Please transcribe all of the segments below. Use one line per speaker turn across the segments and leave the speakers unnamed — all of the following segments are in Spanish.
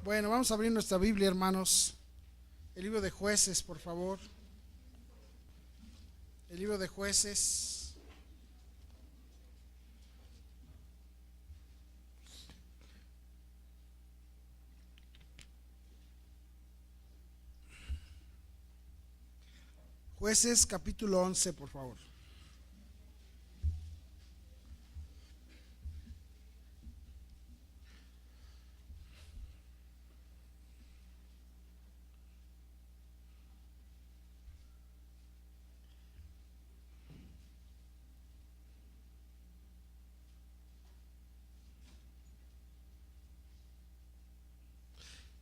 Bueno, vamos a abrir nuestra Biblia, hermanos. El libro de Jueces, por favor. El libro de Jueces. Jueces capítulo 11, por favor.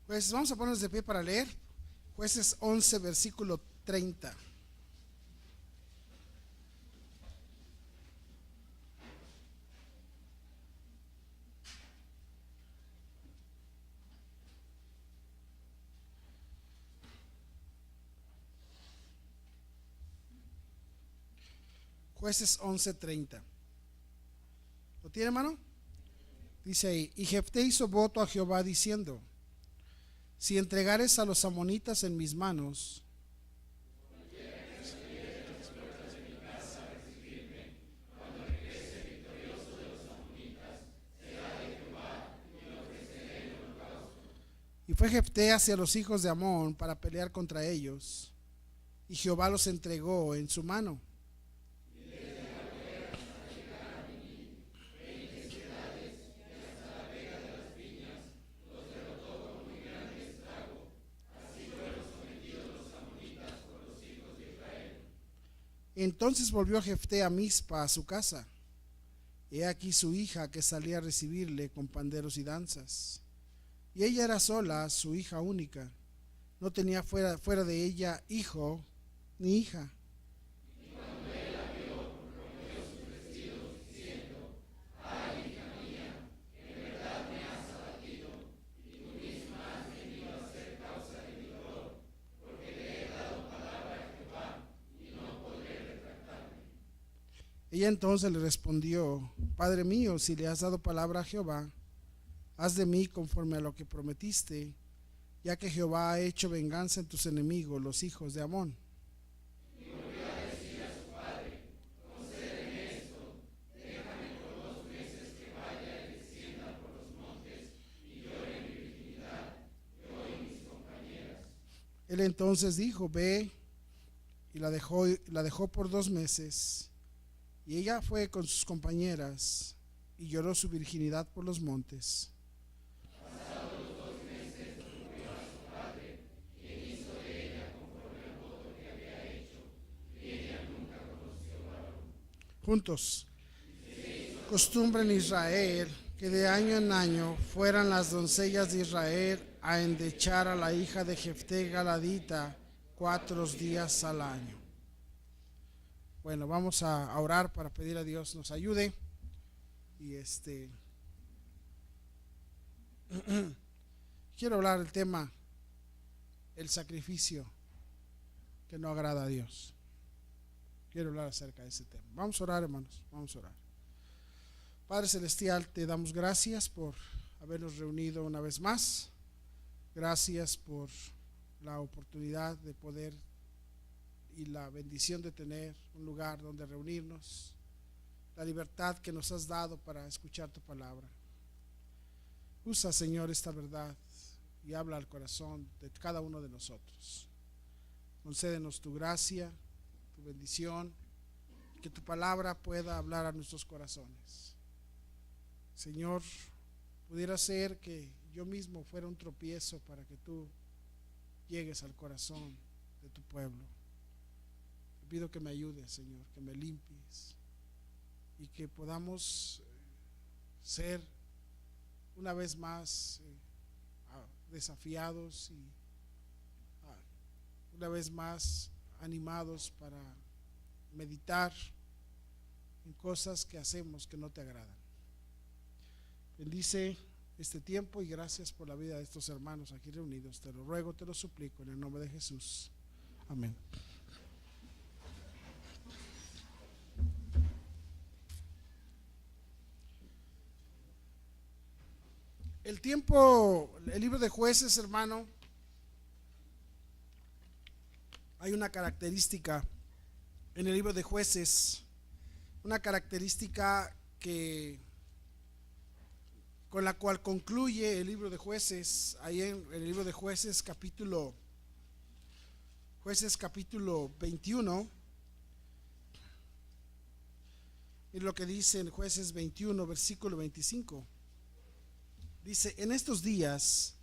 Pues vamos a ponernos de pie para leer. Jueces 11, versículo 30. Jueces 11:30. ¿Lo tiene, hermano? Dice ahí: y Jefté hizo voto a Jehová diciendo: si entregares a los amonitas en mis manos, y fue Jefté hacia los hijos de Amón para pelear contra ellos, y Jehová los entregó en su mano. Entonces volvió Jefté a Mizpa, a su casa. He aquí su hija que salía a recibirle con panderos y danzas. Y ella era sola, su hija única. No tenía fuera de ella hijo ni hija. Ella entonces le respondió: Padre mío, si le has dado palabra a Jehová, haz de mí conforme a lo que prometiste, ya que Jehová ha hecho venganza en tus enemigos, los hijos de Amón. Él entonces dijo: Ve, y la dejó por 2 meses. Y ella fue con sus compañeras y lloró su virginidad por los montes. Juntos. Costumbre en Israel que de año en año fueran las doncellas de Israel a endechar a la hija de Jefté Galadita 4 días al año. Bueno, vamos a orar para pedir a Dios nos ayude. Y quiero hablar del tema: el sacrificio que no agrada a Dios. Quiero hablar acerca de ese tema. Vamos a orar, hermanos, vamos a orar. Padre Celestial, te damos gracias por habernos reunido una vez más. Gracias por la oportunidad de poder y la bendición de tener un lugar donde reunirnos, la libertad que nos has dado para escuchar tu palabra. Usa, Señor, esta verdad y habla al corazón de cada uno de nosotros. Concédenos tu gracia, tu bendición, que tu palabra pueda hablar a nuestros corazones. Señor, pudiera ser que yo mismo fuera un tropiezo para que tú llegues al corazón de tu pueblo. Te pido que me ayudes, Señor, que me limpies y que podamos ser una vez más desafiados y una vez más animados para meditar en cosas que hacemos que no te agradan. Bendice este tiempo y gracias por la vida de estos hermanos aquí reunidos. Te lo ruego, te lo suplico en el nombre de Jesús. Amén. El libro de Jueces, hermano, hay una característica en el libro de Jueces, una característica con la cual concluye el libro de Jueces. Ahí en el libro de Jueces capítulo 21, y lo que dice en Jueces 21 versículo 25, dice: en estos días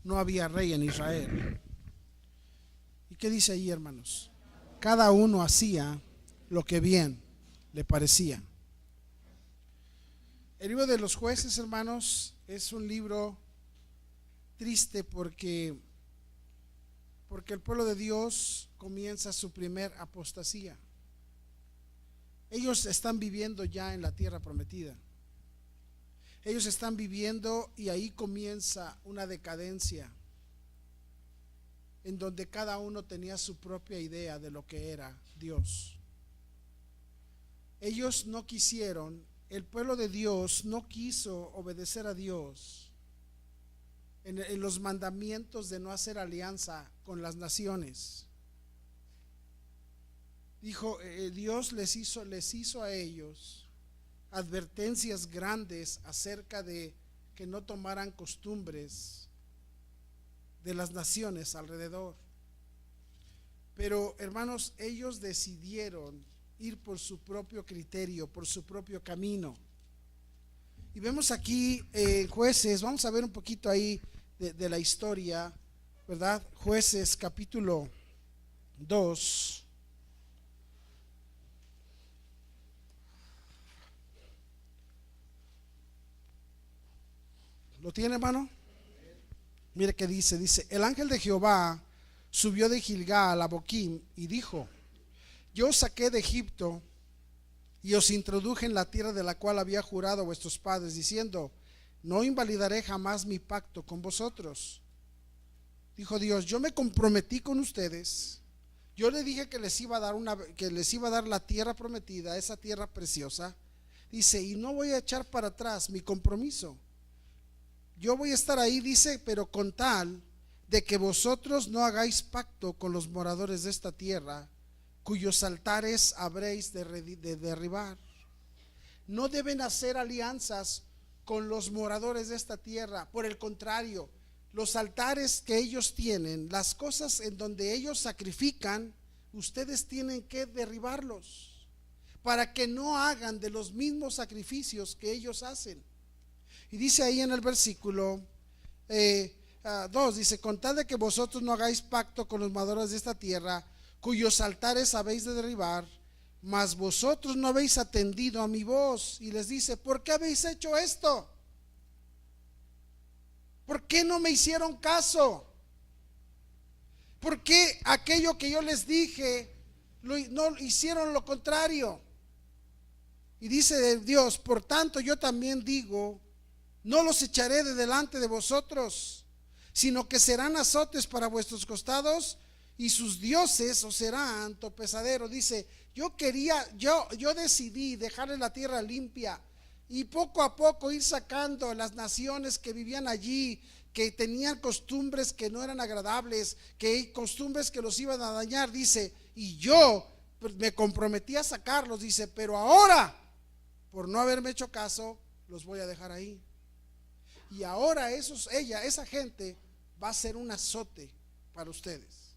no había rey en Israel. ¿Y qué dice ahí, hermanos? Cada uno hacía lo que bien le parecía. El libro de los Jueces, hermanos, es un libro triste porque el pueblo de Dios comienza su primer apostasía. Ellos están viviendo ya en la tierra prometida. Ellos están viviendo, y ahí comienza una decadencia en donde cada uno tenía su propia idea de lo que era Dios. Ellos no quisieron, el pueblo de Dios no quiso obedecer a Dios en los mandamientos de no hacer alianza con las naciones. Dijo, Dios les hizo a ellos advertencias grandes acerca de que no tomaran costumbres de las naciones alrededor. Pero, hermanos, ellos decidieron ir por su propio criterio, por su propio camino. Y vemos aquí Jueces, vamos a ver un poquito ahí de la historia, ¿verdad? Jueces capítulo 2. ¿Lo tiene, hermano? Mire qué dice: el ángel de Jehová subió de Gilgal a Boquim y dijo: yo os saqué de Egipto y os introduje en la tierra de la cual había jurado a vuestros padres, diciendo: no invalidaré jamás mi pacto con vosotros. Dijo Dios: yo me comprometí con ustedes, yo le dije que les iba a dar la tierra prometida, esa tierra preciosa. Dice: y no voy a echar para atrás mi compromiso. Yo voy a estar ahí, dice, pero con tal de que vosotros no hagáis pacto con los moradores de esta tierra, cuyos altares habréis de derribar. No deben hacer alianzas con los moradores de esta tierra. Por el contrario, los altares que ellos tienen, las cosas en donde ellos sacrifican, ustedes tienen que derribarlos para que no hagan de los mismos sacrificios que ellos hacen. Y dice ahí en el versículo 2, dice: con tal de que vosotros no hagáis pacto con los moradores de esta tierra, cuyos altares habéis de derribar, mas vosotros no habéis atendido a mi voz. Y les dice: ¿por qué habéis hecho esto? ¿Por qué no me hicieron caso? ¿Por qué aquello que yo les dije no hicieron lo contrario? Y dice Dios: por tanto yo también digo, no los echaré de delante de vosotros, sino que serán azotes para vuestros costados, y sus dioses os serán tropezadero. Dice: yo decidí dejarles la tierra limpia y poco a poco ir sacando las naciones que vivían allí, que tenían costumbres que no eran agradables, que costumbres que los iban a dañar. Dice: y yo me comprometí a sacarlos, dice, pero ahora, por no haberme hecho caso, los voy a dejar ahí. Y ahora esa gente va a ser un azote para ustedes.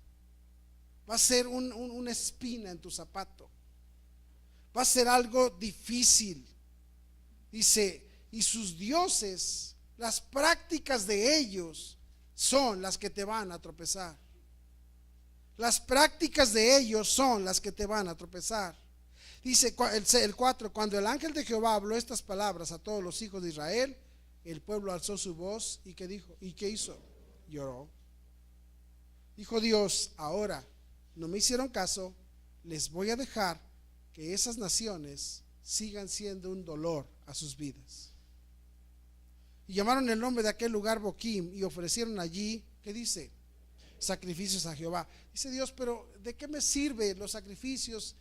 Va a ser una espina en tu zapato. Va a ser algo difícil. Dice: y sus dioses, las prácticas de ellos son las que te van a tropezar. Las prácticas de ellos son las que te van a tropezar. Dice el 4: cuando el ángel de Jehová habló estas palabras a todos los hijos de Israel, el pueblo alzó su voz. ¿Y qué dijo? ¿Y qué hizo? Lloró. Dijo Dios: ahora no me hicieron caso, les voy a dejar que esas naciones sigan siendo un dolor a sus vidas. Y llamaron el nombre de aquel lugar Boquim, y ofrecieron allí, ¿qué dice? Sacrificios a Jehová. Dice Dios: pero ¿de qué me sirve los sacrificios?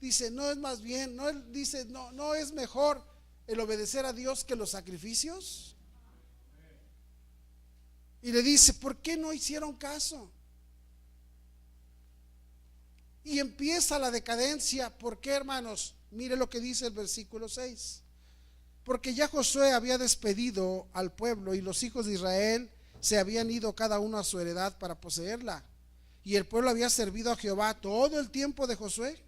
Dice: no es más bien, no es mejor el obedecer a Dios que los sacrificios. Y le dice, ¿por qué no hicieron caso? Y empieza la decadencia. ¿Por qué, hermanos? Mire lo que dice el versículo 6. Porque ya Josué había despedido al pueblo y los hijos de Israel se habían ido cada uno a su heredad para poseerla. Y el pueblo había servido a Jehová todo el tiempo de Josué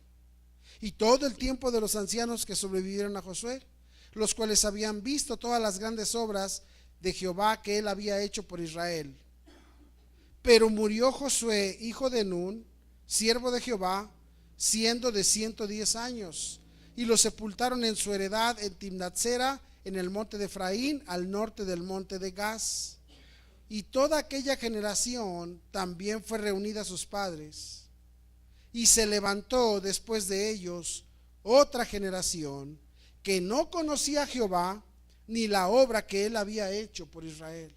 y todo el tiempo de los ancianos que sobrevivieron a Josué, los cuales habían visto todas las grandes obras de Jehová que él había hecho por Israel. Pero murió Josué, hijo de Nun, siervo de Jehová, siendo de 110 años, y lo sepultaron en su heredad en Timnatsera, en el monte de Efraín, al norte del monte de Gaz. Y toda aquella generación también fue reunida a sus padres. Y se levantó después de ellos otra generación que no conocía a Jehová, ni la obra que él había hecho por Israel.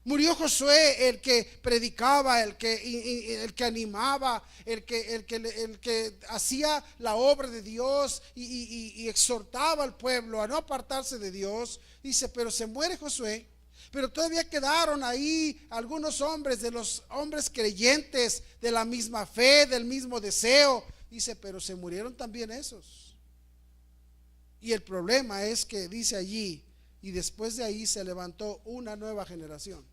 Murió Josué, el que predicaba, el que animaba, el que hacía la obra de Dios y exhortaba al pueblo a no apartarse de Dios. Dice, pero se muere Josué, pero todavía quedaron ahí algunos hombres, de los hombres creyentes, de la misma fe, del mismo deseo. Dice, pero se murieron también esos. Y el problema es que dice allí, y después de ahí se levantó una nueva generación.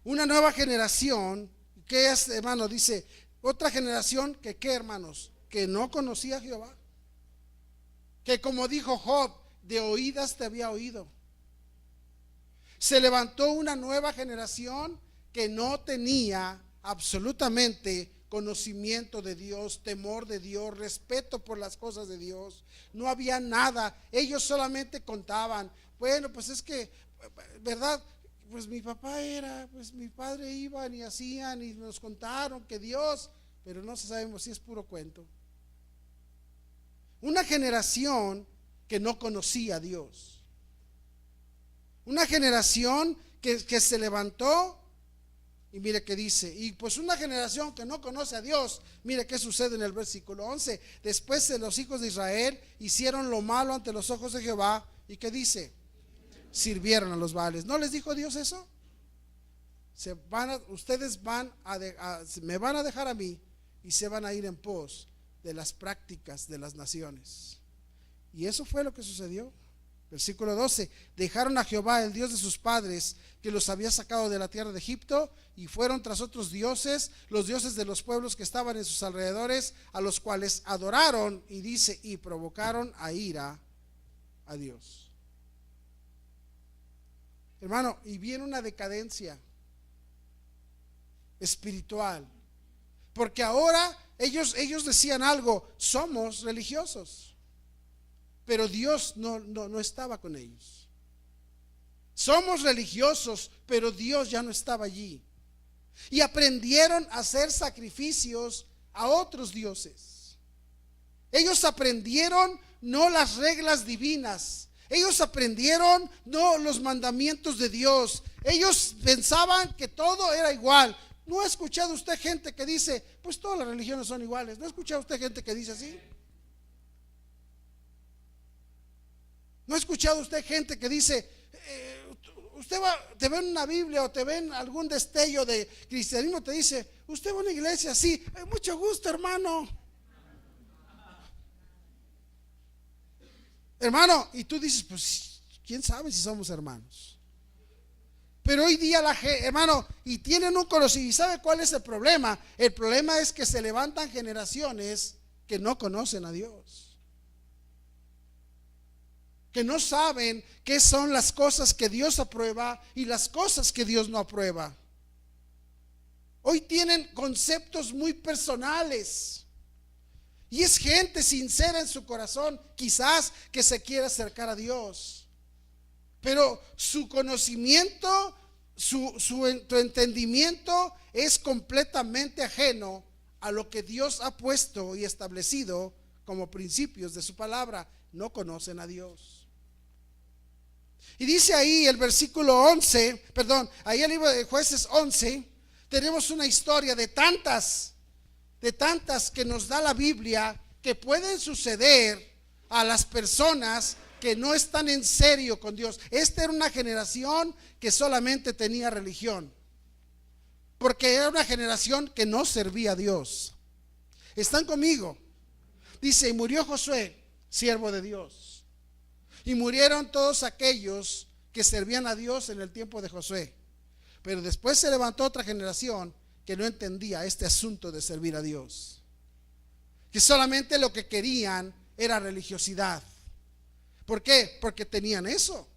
Una nueva generación, que es, hermano, dice, otra generación que, ¿qué, hermanos? Que no conocía a Jehová. Que como dijo Job, de oídas te había oído. Se levantó una nueva generación que no tenía absolutamente conocimiento de Dios, temor de Dios, respeto por las cosas de Dios. No había nada. Ellos solamente contaban, bueno, pues es que, ¿verdad? Pues mi papá era, pues mi padre iban y hacían y nos contaron que Dios, pero no sabemos si es puro cuento. Una generación que no conocía a Dios. Una generación que se levantó y mire que dice, y pues una generación que no conoce a Dios. Mire qué sucede en el versículo 11. Después los hijos de Israel hicieron lo malo ante los ojos de Jehová. ¿Y qué dice? Sirvieron a los Baales. ¿No les dijo Dios eso? Ustedes me van a dejar a mí y se van a ir en pos de las prácticas de las naciones. Y eso fue lo que sucedió. Versículo 12, dejaron a Jehová, el Dios de sus padres, que los había sacado de la tierra de Egipto, y fueron tras otros dioses, los dioses de los pueblos que estaban en sus alrededores, a los cuales adoraron, y dice, y provocaron a ira a Dios. Hermano, y viene una decadencia espiritual, porque ahora ellos decían algo, somos religiosos, pero Dios no estaba con ellos. Somos religiosos, pero Dios ya no estaba allí. Y aprendieron a hacer sacrificios a otros dioses. Ellos aprendieron no las reglas divinas. Ellos aprendieron no los mandamientos de Dios. Ellos pensaban que todo era igual. ¿No ha escuchado usted gente que dice, pues todas las religiones son iguales? ¿No ha escuchado usted gente que dice así? ¿No ha escuchado usted gente que dice, te ven una Biblia o te ven algún destello de cristianismo, te dice, usted va a una iglesia? Sí, mucho gusto, hermano. Hermano, y tú dices, pues quién sabe si somos hermanos. Pero hoy día la gente, hermano, y tienen un conocimiento. ¿Y sabe cuál es el problema? El problema es que se levantan generaciones que no conocen a Dios, que no saben qué son las cosas que Dios aprueba y las cosas que Dios no aprueba. Hoy tienen conceptos muy personales. Y es gente sincera en su corazón, quizás, que se quiere acercar a Dios, pero su conocimiento, su entendimiento es completamente ajeno a lo que Dios ha puesto y establecido como principios de su palabra. No conocen a Dios. Y dice ahí el versículo 11, ahí el libro de Jueces 11, tenemos una historia de tantas que nos da la Biblia, que pueden suceder a las personas que no están en serio con Dios. Esta era una generación que solamente tenía religión, porque era una generación que no servía a Dios. ¿Están conmigo? Dice, y murió Josué, siervo de Dios, y murieron todos aquellos que servían a Dios en el tiempo de Josué. Pero después se levantó otra generación que no entendía este asunto de servir a Dios, que solamente lo que querían era religiosidad. ¿Por qué? Porque tenían eso,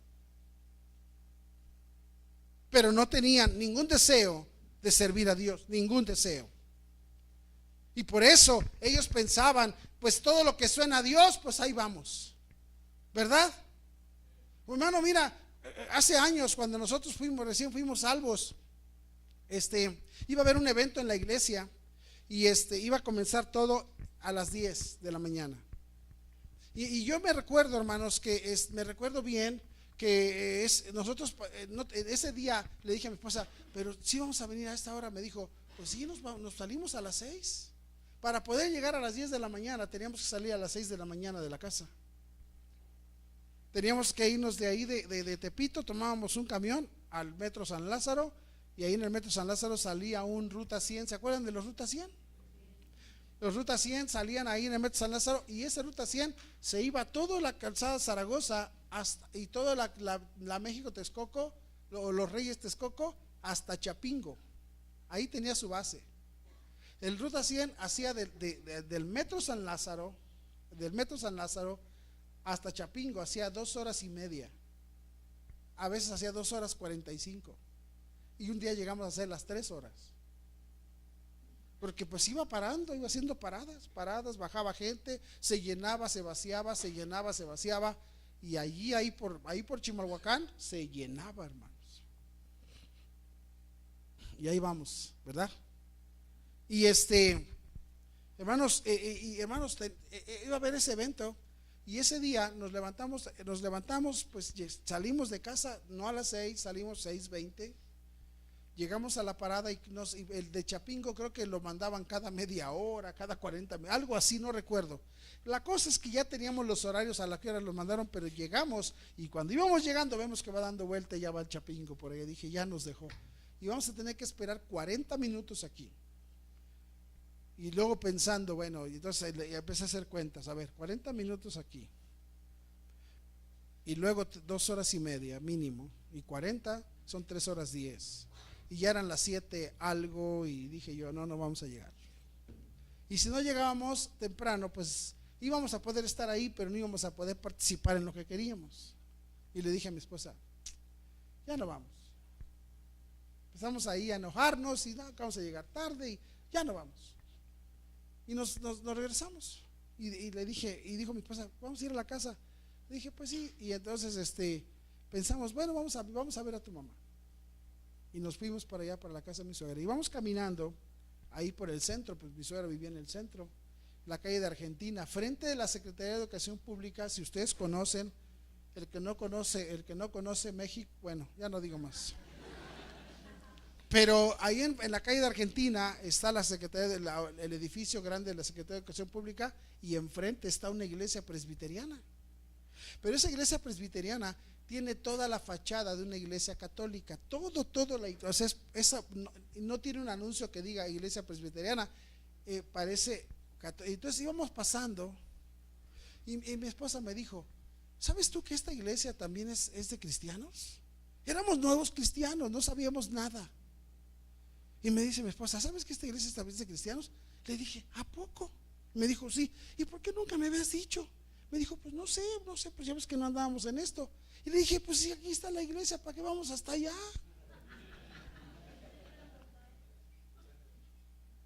pero no tenían ningún deseo de servir a Dios, ningún deseo. Y por eso ellos pensaban, pues todo lo que suena a Dios, pues ahí vamos, ¿verdad? Hermano, mira, hace años cuando nosotros recién fuimos salvos, iba a haber un evento en la iglesia y iba a comenzar todo a las 10 de la mañana. Y yo me recuerdo, hermanos, me recuerdo bien que nosotros ese día le dije a mi esposa, pero sí vamos a venir a esta hora. Me dijo, pues sí, nos salimos a las 6. Para poder llegar a las 10 de la mañana teníamos que salir a las 6 de la mañana de la casa. Teníamos que irnos de ahí de Tepito, tomábamos un camión al Metro San Lázaro, y ahí en el Metro San Lázaro salía un Ruta 100. ¿Se acuerdan de los Ruta 100? Los Ruta 100 salían ahí en el Metro San Lázaro, y ese Ruta 100 se iba toda la calzada Zaragoza y toda la México Texcoco, los Reyes Texcoco, hasta Chapingo. Ahí tenía su base. El Ruta 100 hacía del Metro San Lázaro, hasta Chapingo, hacía 2 horas y media. A veces hacía 2 horas 45. Y un día llegamos a hacer las 3 horas. Porque pues iba parando, iba haciendo paradas, bajaba gente, se llenaba, se vaciaba, se llenaba, se vaciaba. Y ahí por Chimalhuacán se llenaba, hermanos. Y ahí vamos, ¿verdad? Y hermanos, iba a haber ese evento. Y ese día nos levantamos, pues salimos de casa, no a las 6, salimos 6:20. Llegamos a la parada y el de Chapingo creo que lo mandaban cada media hora, cada 40, algo así, no recuerdo. La cosa es que ya teníamos los horarios a la que hora los mandaron, pero llegamos, y cuando íbamos llegando vemos que va dando vuelta y ya va el Chapingo por ahí. Dije, ya nos dejó, y vamos a tener que esperar 40 minutos aquí. Y luego pensando, bueno, y entonces empecé a hacer cuentas, a ver, 40 minutos aquí, y luego 2 horas y media mínimo, y 40 son 3 horas 10, y ya eran las 7 algo, y dije yo, no vamos a llegar. Y si no llegábamos temprano, pues íbamos a poder estar ahí, pero no íbamos a poder participar en lo que queríamos. Y le dije a mi esposa, ya no vamos. Empezamos ahí a enojarnos, y no, vamos a llegar tarde, y ya no vamos. Y nos regresamos, y le dije, y dijo mi esposa, vamos a ir a la casa. Le dije, pues sí. Y entonces pensamos, bueno, vamos a ver a tu mamá. Y nos fuimos para allá, para la casa de mi suegra. Y vamos caminando ahí por el centro, pues mi suegra vivía en el centro, la calle de Argentina, frente de la Secretaría de Educación Pública. Si ustedes conocen, el que no conoce México, bueno, ya no digo más. Pero ahí en la calle de Argentina está la Secretaría el edificio grande de la Secretaría de Educación Pública, y enfrente está una iglesia presbiteriana. Pero esa iglesia presbiteriana tiene toda la fachada de una iglesia católica, todo o sea, no tiene un anuncio que diga iglesia presbiteriana, parece católica. Entonces íbamos pasando, y mi esposa me dijo, ¿sabes tú que esta iglesia también es de cristianos? Éramos nuevos cristianos, no sabíamos nada. Y me dice mi esposa, ¿sabes que esta iglesia también es de cristianos? Le dije, ¿a poco? Me dijo, sí. ¿Y por qué nunca me habías dicho? Me dijo, pues no sé, pues ya ves que no andábamos en esto. Y le dije, pues sí, aquí está la iglesia, ¿para qué vamos hasta allá?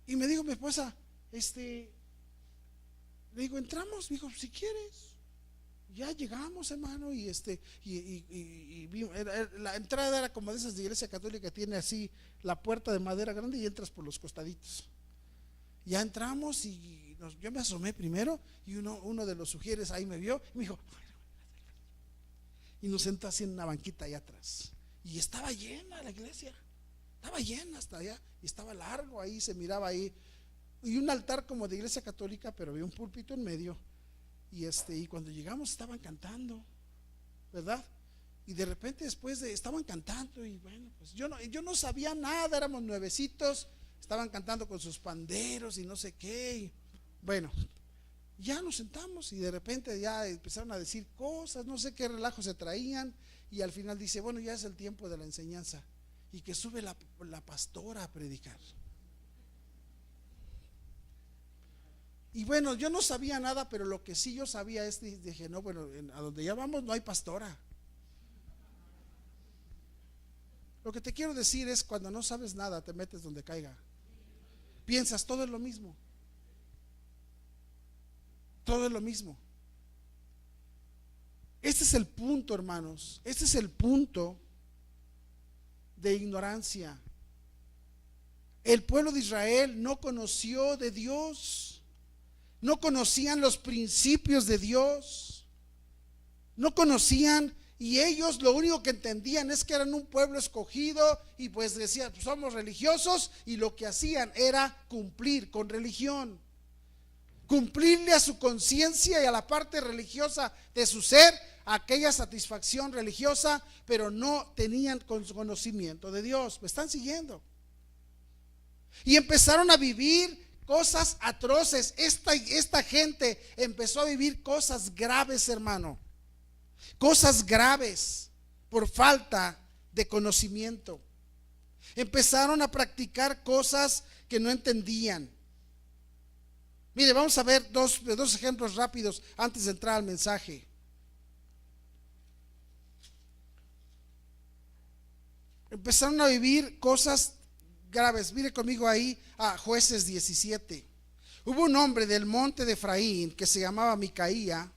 Y me dijo mi esposa, le digo, ¿entramos? Me dijo, si quieres. Ya llegamos, hermano, y la entrada era como de esas de iglesia católica, tiene así la puerta de madera grande y entras por los costaditos. Ya entramos, y yo me asomé primero, y uno de los sugieres ahí me vio y me dijo, y nos sentó así en una banquita allá atrás, y estaba llena la iglesia, estaba llena hasta allá, y estaba largo ahí, se miraba ahí, y un altar como de iglesia católica, pero había un púlpito en medio. Y cuando llegamos estaban cantando, ¿verdad? Y de repente estaban cantando y bueno, pues yo no sabía nada, éramos nuevecitos, estaban cantando con sus panderos y no sé qué. Y bueno, ya nos sentamos y de repente ya empezaron a decir cosas, no sé qué relajo se traían, y al final dice, bueno, ya es el tiempo de la enseñanza, y que sube la pastora a predicar. Y bueno, yo no sabía nada, pero lo que sí yo sabía es, dije, no, bueno, a donde ya vamos no hay pastora. Lo que te quiero decir es, cuando no sabes nada, te metes donde caiga. Piensas, todo es lo mismo. Todo es lo mismo. Este es el punto, hermanos. Este es el punto de ignorancia. El pueblo de Israel no conoció de Dios. No conocían los principios de Dios. No conocían, y ellos lo único que entendían es que eran un pueblo escogido, y pues decían, pues somos religiosos, y lo que hacían era cumplir con religión. Cumplirle a su conciencia y a la parte religiosa de su ser aquella satisfacción religiosa, pero no tenían conocimiento de Dios. ¿Me están siguiendo? Y empezaron a vivir cosas atroces. Esta gente empezó a vivir cosas graves, hermano. Cosas graves por falta de conocimiento. Empezaron a practicar cosas que no entendían. Mire, vamos a ver dos ejemplos rápidos antes de entrar al mensaje. Empezaron a vivir cosas graves. Mire conmigo ahí a Jueces 17. Hubo un hombre del monte de Efraín que se llamaba Micaía,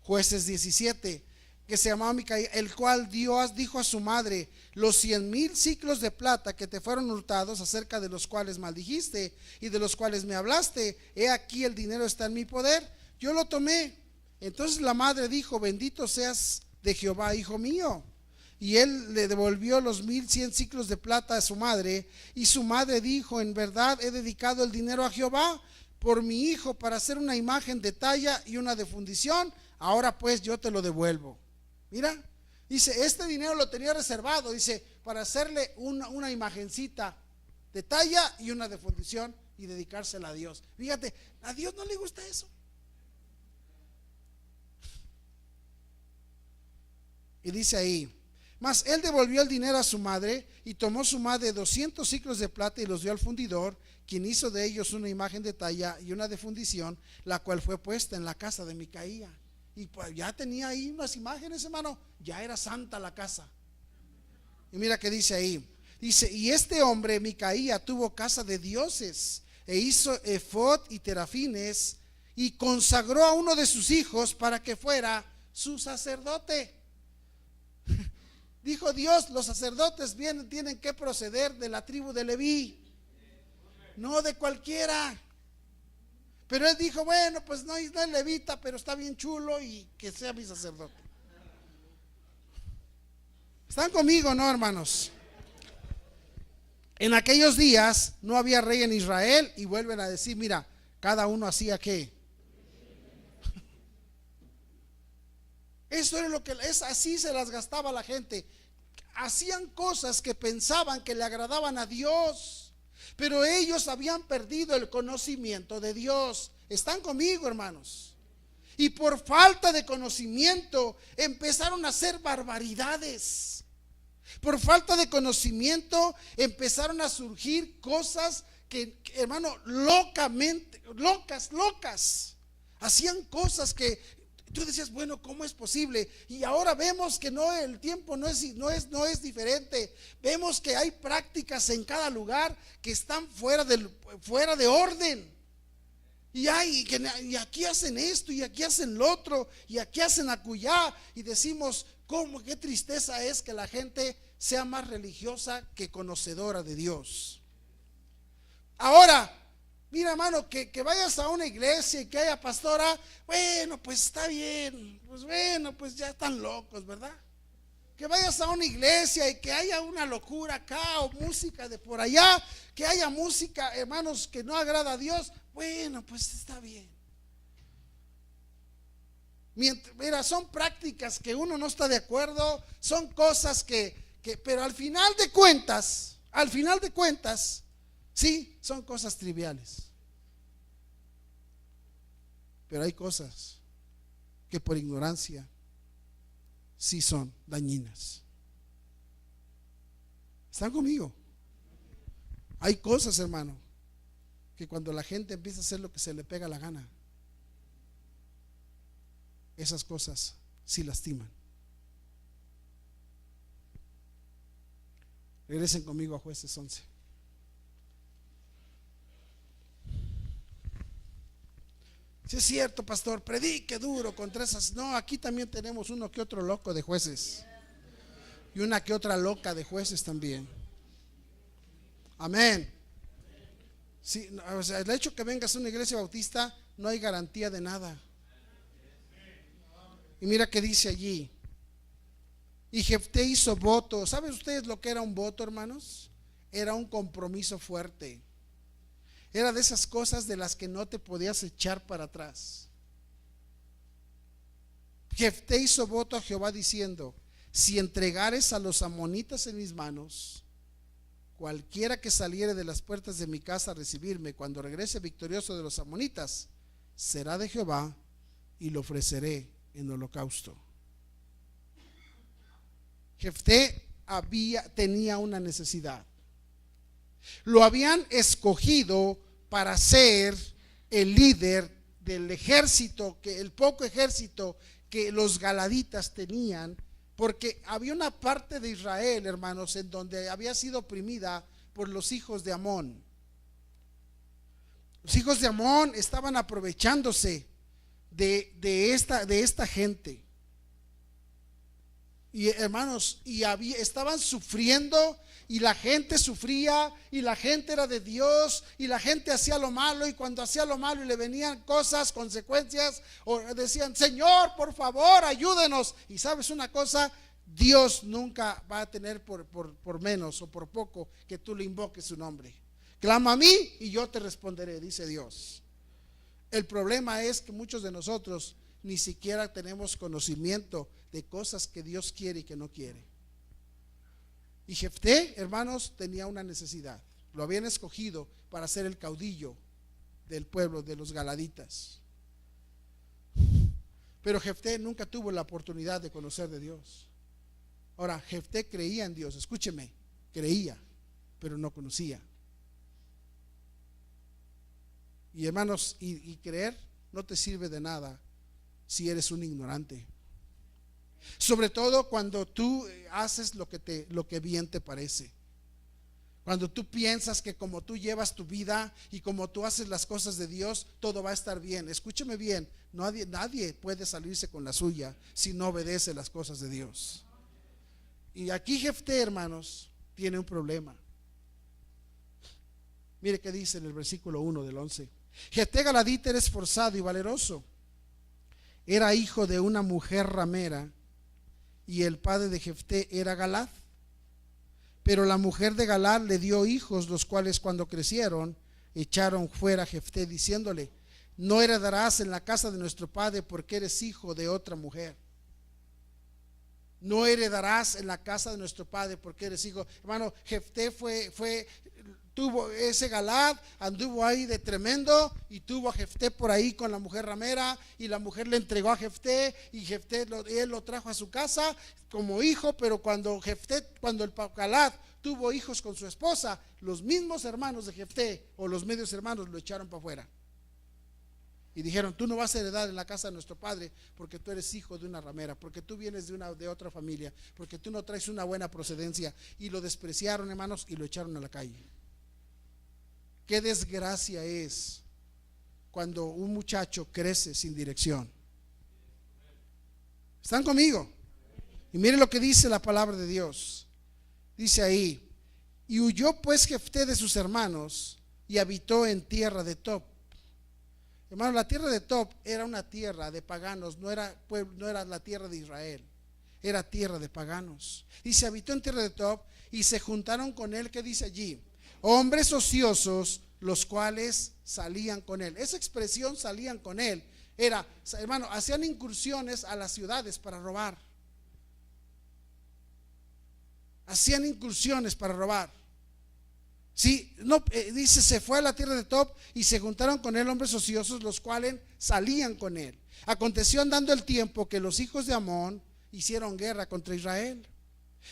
Jueces 17, que se llamaba Micaía, el cual Dios dijo a su madre: los 100,000 siclos de plata que te fueron hurtados, acerca de los cuales maldijiste y de los cuales me hablaste, he aquí el dinero está en mi poder, yo lo tomé. Entonces la madre dijo: bendito seas de Jehová, hijo mío. Y él le devolvió los 1,100 siclos de plata a su madre, y su madre dijo: en verdad he dedicado el dinero a Jehová por mi hijo, para hacer una imagen de talla y una de fundición. Ahora pues yo te lo devuelvo. Mira, dice, este dinero lo tenía reservado, dice, para hacerle una imagencita de talla y una de fundición, y dedicársela a Dios. Fíjate, a Dios no le gusta eso. Y dice ahí: mas él devolvió el dinero a su madre, y tomó su madre 200 siclos de plata y los dio al fundidor, quien hizo de ellos una imagen de talla y una de fundición, la cual fue puesta en la casa de Micaía. Y pues ya tenía ahí unas imágenes, hermano, ya era santa la casa. Y mira que dice ahí, dice: y este hombre Micaía tuvo casa de dioses, e hizo efod y terafines, y consagró a uno de sus hijos para que fuera su sacerdote. Dijo Dios: los sacerdotes tienen que proceder de la tribu de Leví, no de cualquiera. Pero él dijo: bueno, pues no es levita, pero está bien chulo, y que sea mi sacerdote. ¿Están conmigo, no, hermanos? En aquellos días no había rey en Israel, y vuelven a decir, mira, cada uno hacía ¿qué? Eso es lo que es, así se las gastaba la gente. Hacían cosas que pensaban que le agradaban a Dios, pero ellos habían perdido el conocimiento de Dios. ¿Están conmigo, hermanos? Y por falta de conocimiento empezaron a hacer barbaridades. Por falta de conocimiento empezaron a surgir cosas que, hermano, locas. Hacían cosas que tú decías, bueno, ¿cómo es posible? Y ahora vemos que no, el tiempo no es diferente. Vemos que hay prácticas en cada lugar que están fuera de orden. Y aquí hacen esto, y aquí hacen lo otro, y aquí hacen acullá. Y decimos, ¿cómo? Qué tristeza es que la gente sea más religiosa que conocedora de Dios. Ahora, mira, hermano, que vayas a una iglesia y que haya pastora, bueno, pues está bien, pues bueno, pues ya están locos, ¿verdad? Que vayas a una iglesia y que haya una locura acá, o música de por allá, que haya música, hermanos, que no agrada a Dios, bueno, pues está bien. Mira, son prácticas que uno no está de acuerdo, son cosas pero al final de cuentas, sí, son cosas triviales. Pero hay cosas que por ignorancia sí son dañinas. ¿Están conmigo? Hay cosas, hermano, que cuando la gente empieza a hacer lo que se le pega la gana, esas cosas sí lastiman. Regresen conmigo a Jueces 11. Si es cierto, pastor, predique duro contra esas. No, aquí también tenemos uno que otro loco de jueces y una que otra loca de jueces también. Amén. Sí, o sea, el hecho que vengas a una iglesia bautista no hay garantía de nada. Y mira que dice allí: y Jefté hizo voto. ¿Saben ustedes lo que era un voto, hermanos? Era un compromiso fuerte. Era de esas cosas de las que no te podías echar para atrás. Jefté hizo voto a Jehová diciendo: si entregares a los amonitas en mis manos, cualquiera que saliere de las puertas de mi casa a recibirme, cuando regrese victorioso de los amonitas, será de Jehová, y lo ofreceré en holocausto. Jefté tenía una necesidad. Lo habían escogido para ser el líder del ejército, el poco ejército que los galaditas tenían, porque había una parte de Israel, hermanos, en donde había sido oprimida por los hijos de Amón. Los hijos de Amón estaban aprovechándose de esta gente. Y hermanos, estaban sufriendo, y la gente sufría, y la gente era de Dios, y la gente hacía lo malo, y cuando hacía lo malo y le venían cosas, consecuencias, o decían: Señor, por favor, ayúdenos. Y sabes una cosa, Dios nunca va a tener por menos o por poco que tú le invoques su nombre. Clama a mí y yo te responderé, dice Dios. El problema es que muchos de nosotros ni siquiera tenemos conocimiento de cosas que Dios quiere y que no quiere. Y Jefté, hermanos, tenía una necesidad. Lo habían escogido para ser el caudillo del pueblo de los galaditas. Pero Jefté nunca tuvo la oportunidad de conocer de Dios. Ahora, Jefté creía en Dios, escúcheme, creía, pero no conocía. Y hermanos, y creer no te sirve de nada si eres un ignorante. Sobre todo cuando tú haces lo que bien te parece. Cuando tú piensas que como tú llevas tu vida y como tú haces las cosas de Dios, todo va a estar bien. Escúcheme bien, nadie puede salirse con la suya si no obedece las cosas de Dios. Y aquí Jefté, hermanos, tiene un problema. Mire qué dice en el versículo 1 del 11. Jefté galadita era esforzado y valeroso. Era hijo de una mujer ramera, y el padre de Jefté era Galad. Pero la mujer de Galad le dio hijos, los cuales cuando crecieron echaron fuera a Jefté, diciéndole: no heredarás en la casa de nuestro padre, porque eres hijo de otra mujer. No heredarás en la casa de nuestro padre, porque eres hijo. Hermano, Jefté tuvo ese Galad, anduvo ahí de tremendo, y tuvo a Jefté por ahí con la mujer ramera, y la mujer le entregó a Jefté, y él lo trajo a su casa como hijo. Pero cuando el Galad tuvo hijos con su esposa, los mismos hermanos de Jefté, o los medios hermanos, lo echaron para afuera y dijeron: tú no vas a heredar en la casa de nuestro padre, porque tú eres hijo de una ramera, porque tú vienes de otra familia, porque tú no traes una buena procedencia. Y lo despreciaron, hermanos, y lo echaron a la calle. Qué desgracia es cuando un muchacho crece sin dirección. ¿Están conmigo? Y miren lo que dice la palabra de Dios. Dice ahí: y huyó pues Jefté de sus hermanos y habitó en tierra de Tob. Hermano, la tierra de Tob era una tierra de paganos, no era la tierra de Israel, era tierra de paganos. Y se habitó en tierra de Tob, y se juntaron con él, ¿qué dice allí? Hombres ociosos, los cuales salían con él. Esa expresión, salían con él, era, hermano, hacían incursiones a las ciudades para robar. Hacían incursiones para robar. Sí, no, dice, se fue a la tierra de Tob y se juntaron con él hombres ociosos, los cuales salían con él. Aconteció andando el tiempo que los hijos de Amón hicieron guerra contra Israel.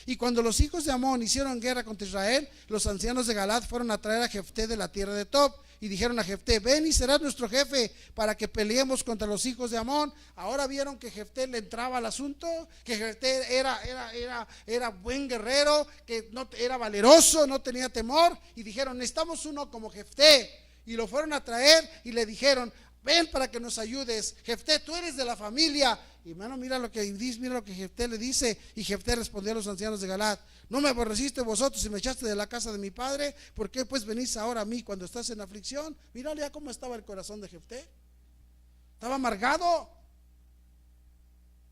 Y cuando los hijos de Amón hicieron guerra contra Israel, los ancianos de Galaad fueron a traer a Jefté de la tierra de Tob y dijeron a Jefté: ven y serás nuestro jefe para que peleemos contra los hijos de Amón. Ahora vieron que Jefté le entraba al asunto, que Jefté era buen guerrero, que no, era valeroso, no tenía temor, y dijeron: necesitamos uno como Jefté. Y lo fueron a traer y le dijeron: ven para que nos ayudes, Jefté, tú eres de la familia. Y hermano, mira lo que dice, mira lo que Jefté le dice. Y Jefté respondió a los ancianos de Galaad: ¿no me aborreciste vosotros y me echaste de la casa de mi padre? ¿Por qué pues venís ahora a mí cuando estás en aflicción? Mírale ya cómo estaba el corazón de Jefté. Estaba amargado.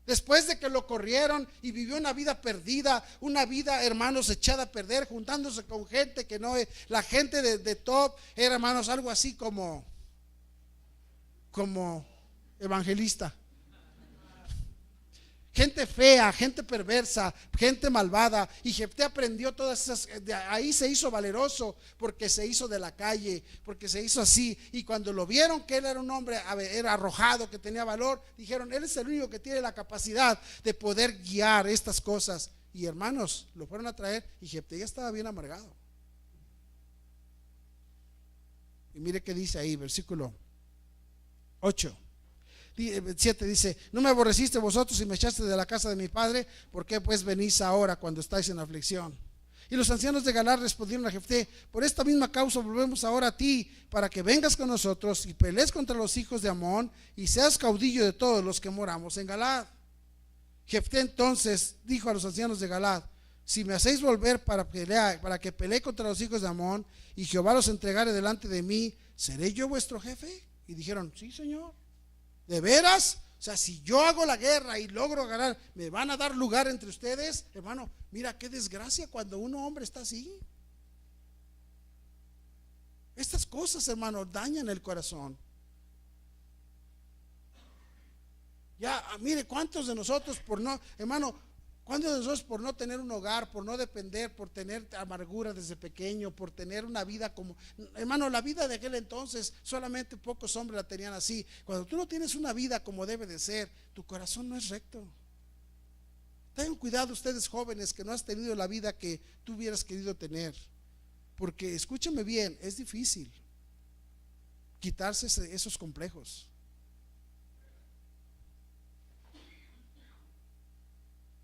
Después de que lo corrieron y vivió una vida perdida, una vida, hermanos, echada a perder, juntándose con gente que no es, la gente de Tob era, hermanos, algo así como evangelista. Gente fea, gente perversa, gente malvada. Y Jefté aprendió todas esas, de ahí se hizo valeroso, porque se hizo de la calle, porque se hizo así. Y cuando lo vieron que él era un hombre, era arrojado, que tenía valor, dijeron: él es el único que tiene la capacidad de poder guiar estas cosas. Y hermanos, lo fueron a traer y Jefté ya estaba bien amargado. Y mire qué dice ahí, versículo 7 dice: ¿no me aborreciste vosotros y me echaste de la casa de mi padre? ¿Por qué pues venís ahora cuando estáis en aflicción? Y los ancianos de Galaad respondieron a Jefté: por esta misma causa volvemos ahora a ti, para que vengas con nosotros y pelees contra los hijos de Amón y seas caudillo de todos los que moramos en Galaad. Jefté entonces dijo a los ancianos de Galaad: si me hacéis volver para que pelee contra los hijos de Amón y Jehová los entregare delante de mí, ¿seré yo vuestro jefe? Y dijeron: sí, Señor. ¿De veras? O sea, si yo hago la guerra y logro ganar, ¿me van a dar lugar entre ustedes? Hermano, mira qué desgracia cuando un hombre está así. Estas cosas, hermano, dañan el corazón. Ya, mire, ¿cuántos de nosotros por no, hermano, cuántos de nosotros por no tener un hogar, por no depender, por tener amargura desde pequeño, por tener una vida como, hermano, la vida de aquel entonces solamente pocos hombres la tenían así. Cuando tú no tienes una vida como debe de ser, tu corazón no es recto. Tengan cuidado ustedes jóvenes que no has tenido la vida que tú hubieras querido tener, porque escúchame bien, es difícil quitarse esos complejos.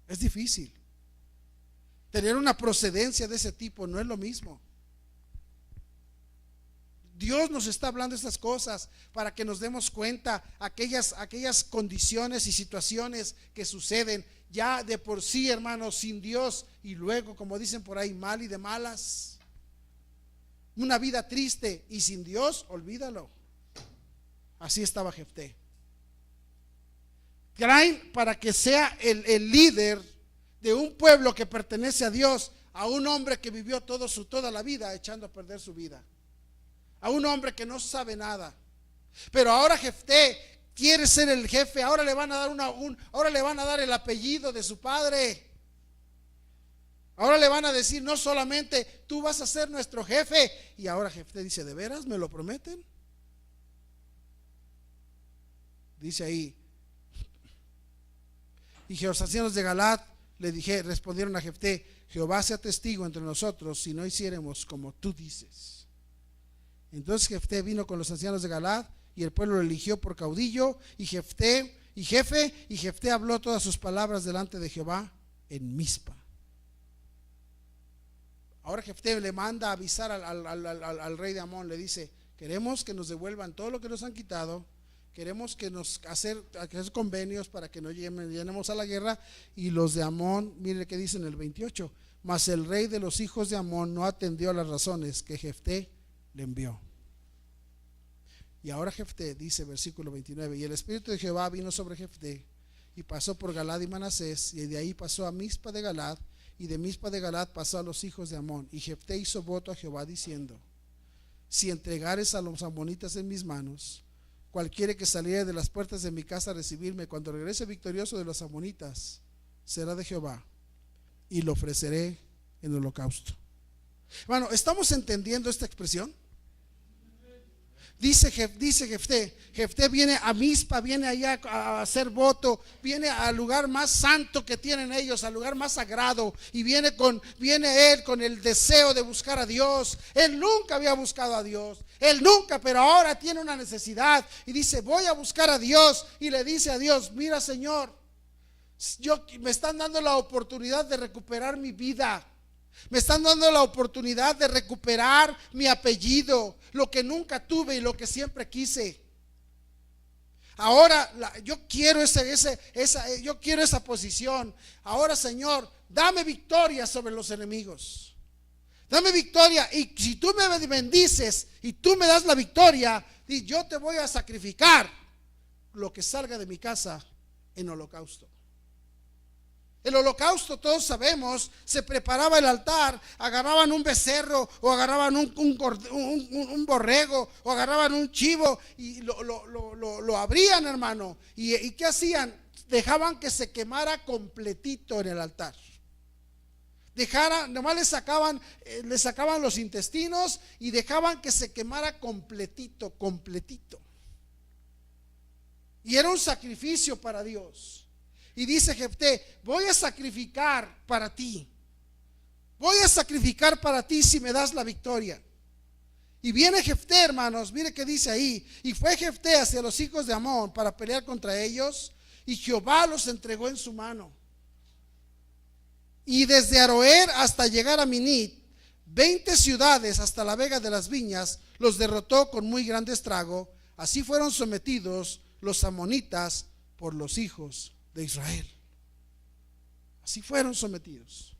Es difícil. Tener una procedencia de ese tipo no es lo mismo. Dios nos está hablando estas cosas para que nos demos cuenta aquellas condiciones y situaciones que suceden ya de por sí, hermanos, sin Dios, y luego, como dicen por ahí, mal y de malas. Una vida triste y sin Dios, olvídalo. Así estaba Jefté. Traen para que sea el líder de un pueblo que pertenece a Dios, a un hombre que vivió toda la vida echando a perder su vida, a un hombre que no sabe nada. Pero ahora Jefté quiere ser el jefe. Ahora le van a dar ahora le van a dar el apellido de su padre. Ahora le van a decir: no solamente tú vas a ser nuestro jefe. Y ahora Jefté dice: ¿de veras me lo prometen? Dice ahí: y los ancianos de Galaad respondieron a Jefté: Jehová sea testigo entre nosotros si no hiciéremos como tú dices. Entonces Jefté vino con los ancianos de Galaad y el pueblo lo eligió por caudillo y jefe, y Jefté habló todas sus palabras delante de Jehová en Mizpa. Ahora Jefté le manda a avisar al rey de Amón, le dice: queremos que nos devuelvan todo lo que nos han quitado. Queremos que hacer convenios para que no llenemos a la guerra. Y los de Amón, mire que dice en el 28: mas el rey de los hijos de Amón no atendió a las razones que Jefté le envió. Y ahora Jefté dice, versículo 29: y el espíritu de Jehová vino sobre Jefté y pasó por Galaad y Manasés, y de ahí pasó a Mizpa de Galaad, y de Mizpa de Galaad pasó a los hijos de Amón. Y Jefté hizo voto a Jehová diciendo: si entregares a los amonitas en mis manos, cualquiera que saliere de las puertas de mi casa a recibirme, cuando regrese victorioso de los amonitas, será de Jehová, y lo ofreceré en holocausto. Hermano, ¿estamos entendiendo esta expresión? Dice Jefté viene a Mizpa, viene allá a hacer voto, viene al lugar más santo que tienen ellos, al lugar más sagrado, y viene él con el deseo de buscar a Dios. Él nunca había buscado a Dios, pero ahora tiene una necesidad y dice: voy a buscar a Dios. Y le dice a Dios: mira, Señor, me están dando la oportunidad de recuperar mi vida. Me están dando la oportunidad de recuperar mi apellido, lo que nunca tuve y lo que siempre quise. Ahora yo quiero yo quiero esa posición. Ahora, Señor, dame victoria sobre los enemigos. Dame victoria, y si tú me bendices y tú me das la victoria, y yo te voy a sacrificar lo que salga de mi casa en holocausto. El holocausto, todos sabemos, se preparaba el altar, agarraban un becerro, o agarraban un borrego, o agarraban un chivo, y lo abrían, hermano. ¿Y qué hacían? Dejaban que se quemara completito en el altar. Nomás le sacaban los intestinos y dejaban que se quemara completito. Y era un sacrificio para Dios. Y dice Jefté: voy a sacrificar para ti. Voy a sacrificar para ti si me das la victoria. Y viene Jefté, hermanos, mire que dice ahí: y fue Jefté hacia los hijos de Amón para pelear contra ellos, y Jehová los entregó en su mano. Y desde Aroer hasta llegar a Minit, 20 ciudades hasta la vega de las viñas, los derrotó con muy grande estrago. Así fueron sometidos los amonitas por los hijos de Israel. Así fueron sometidos.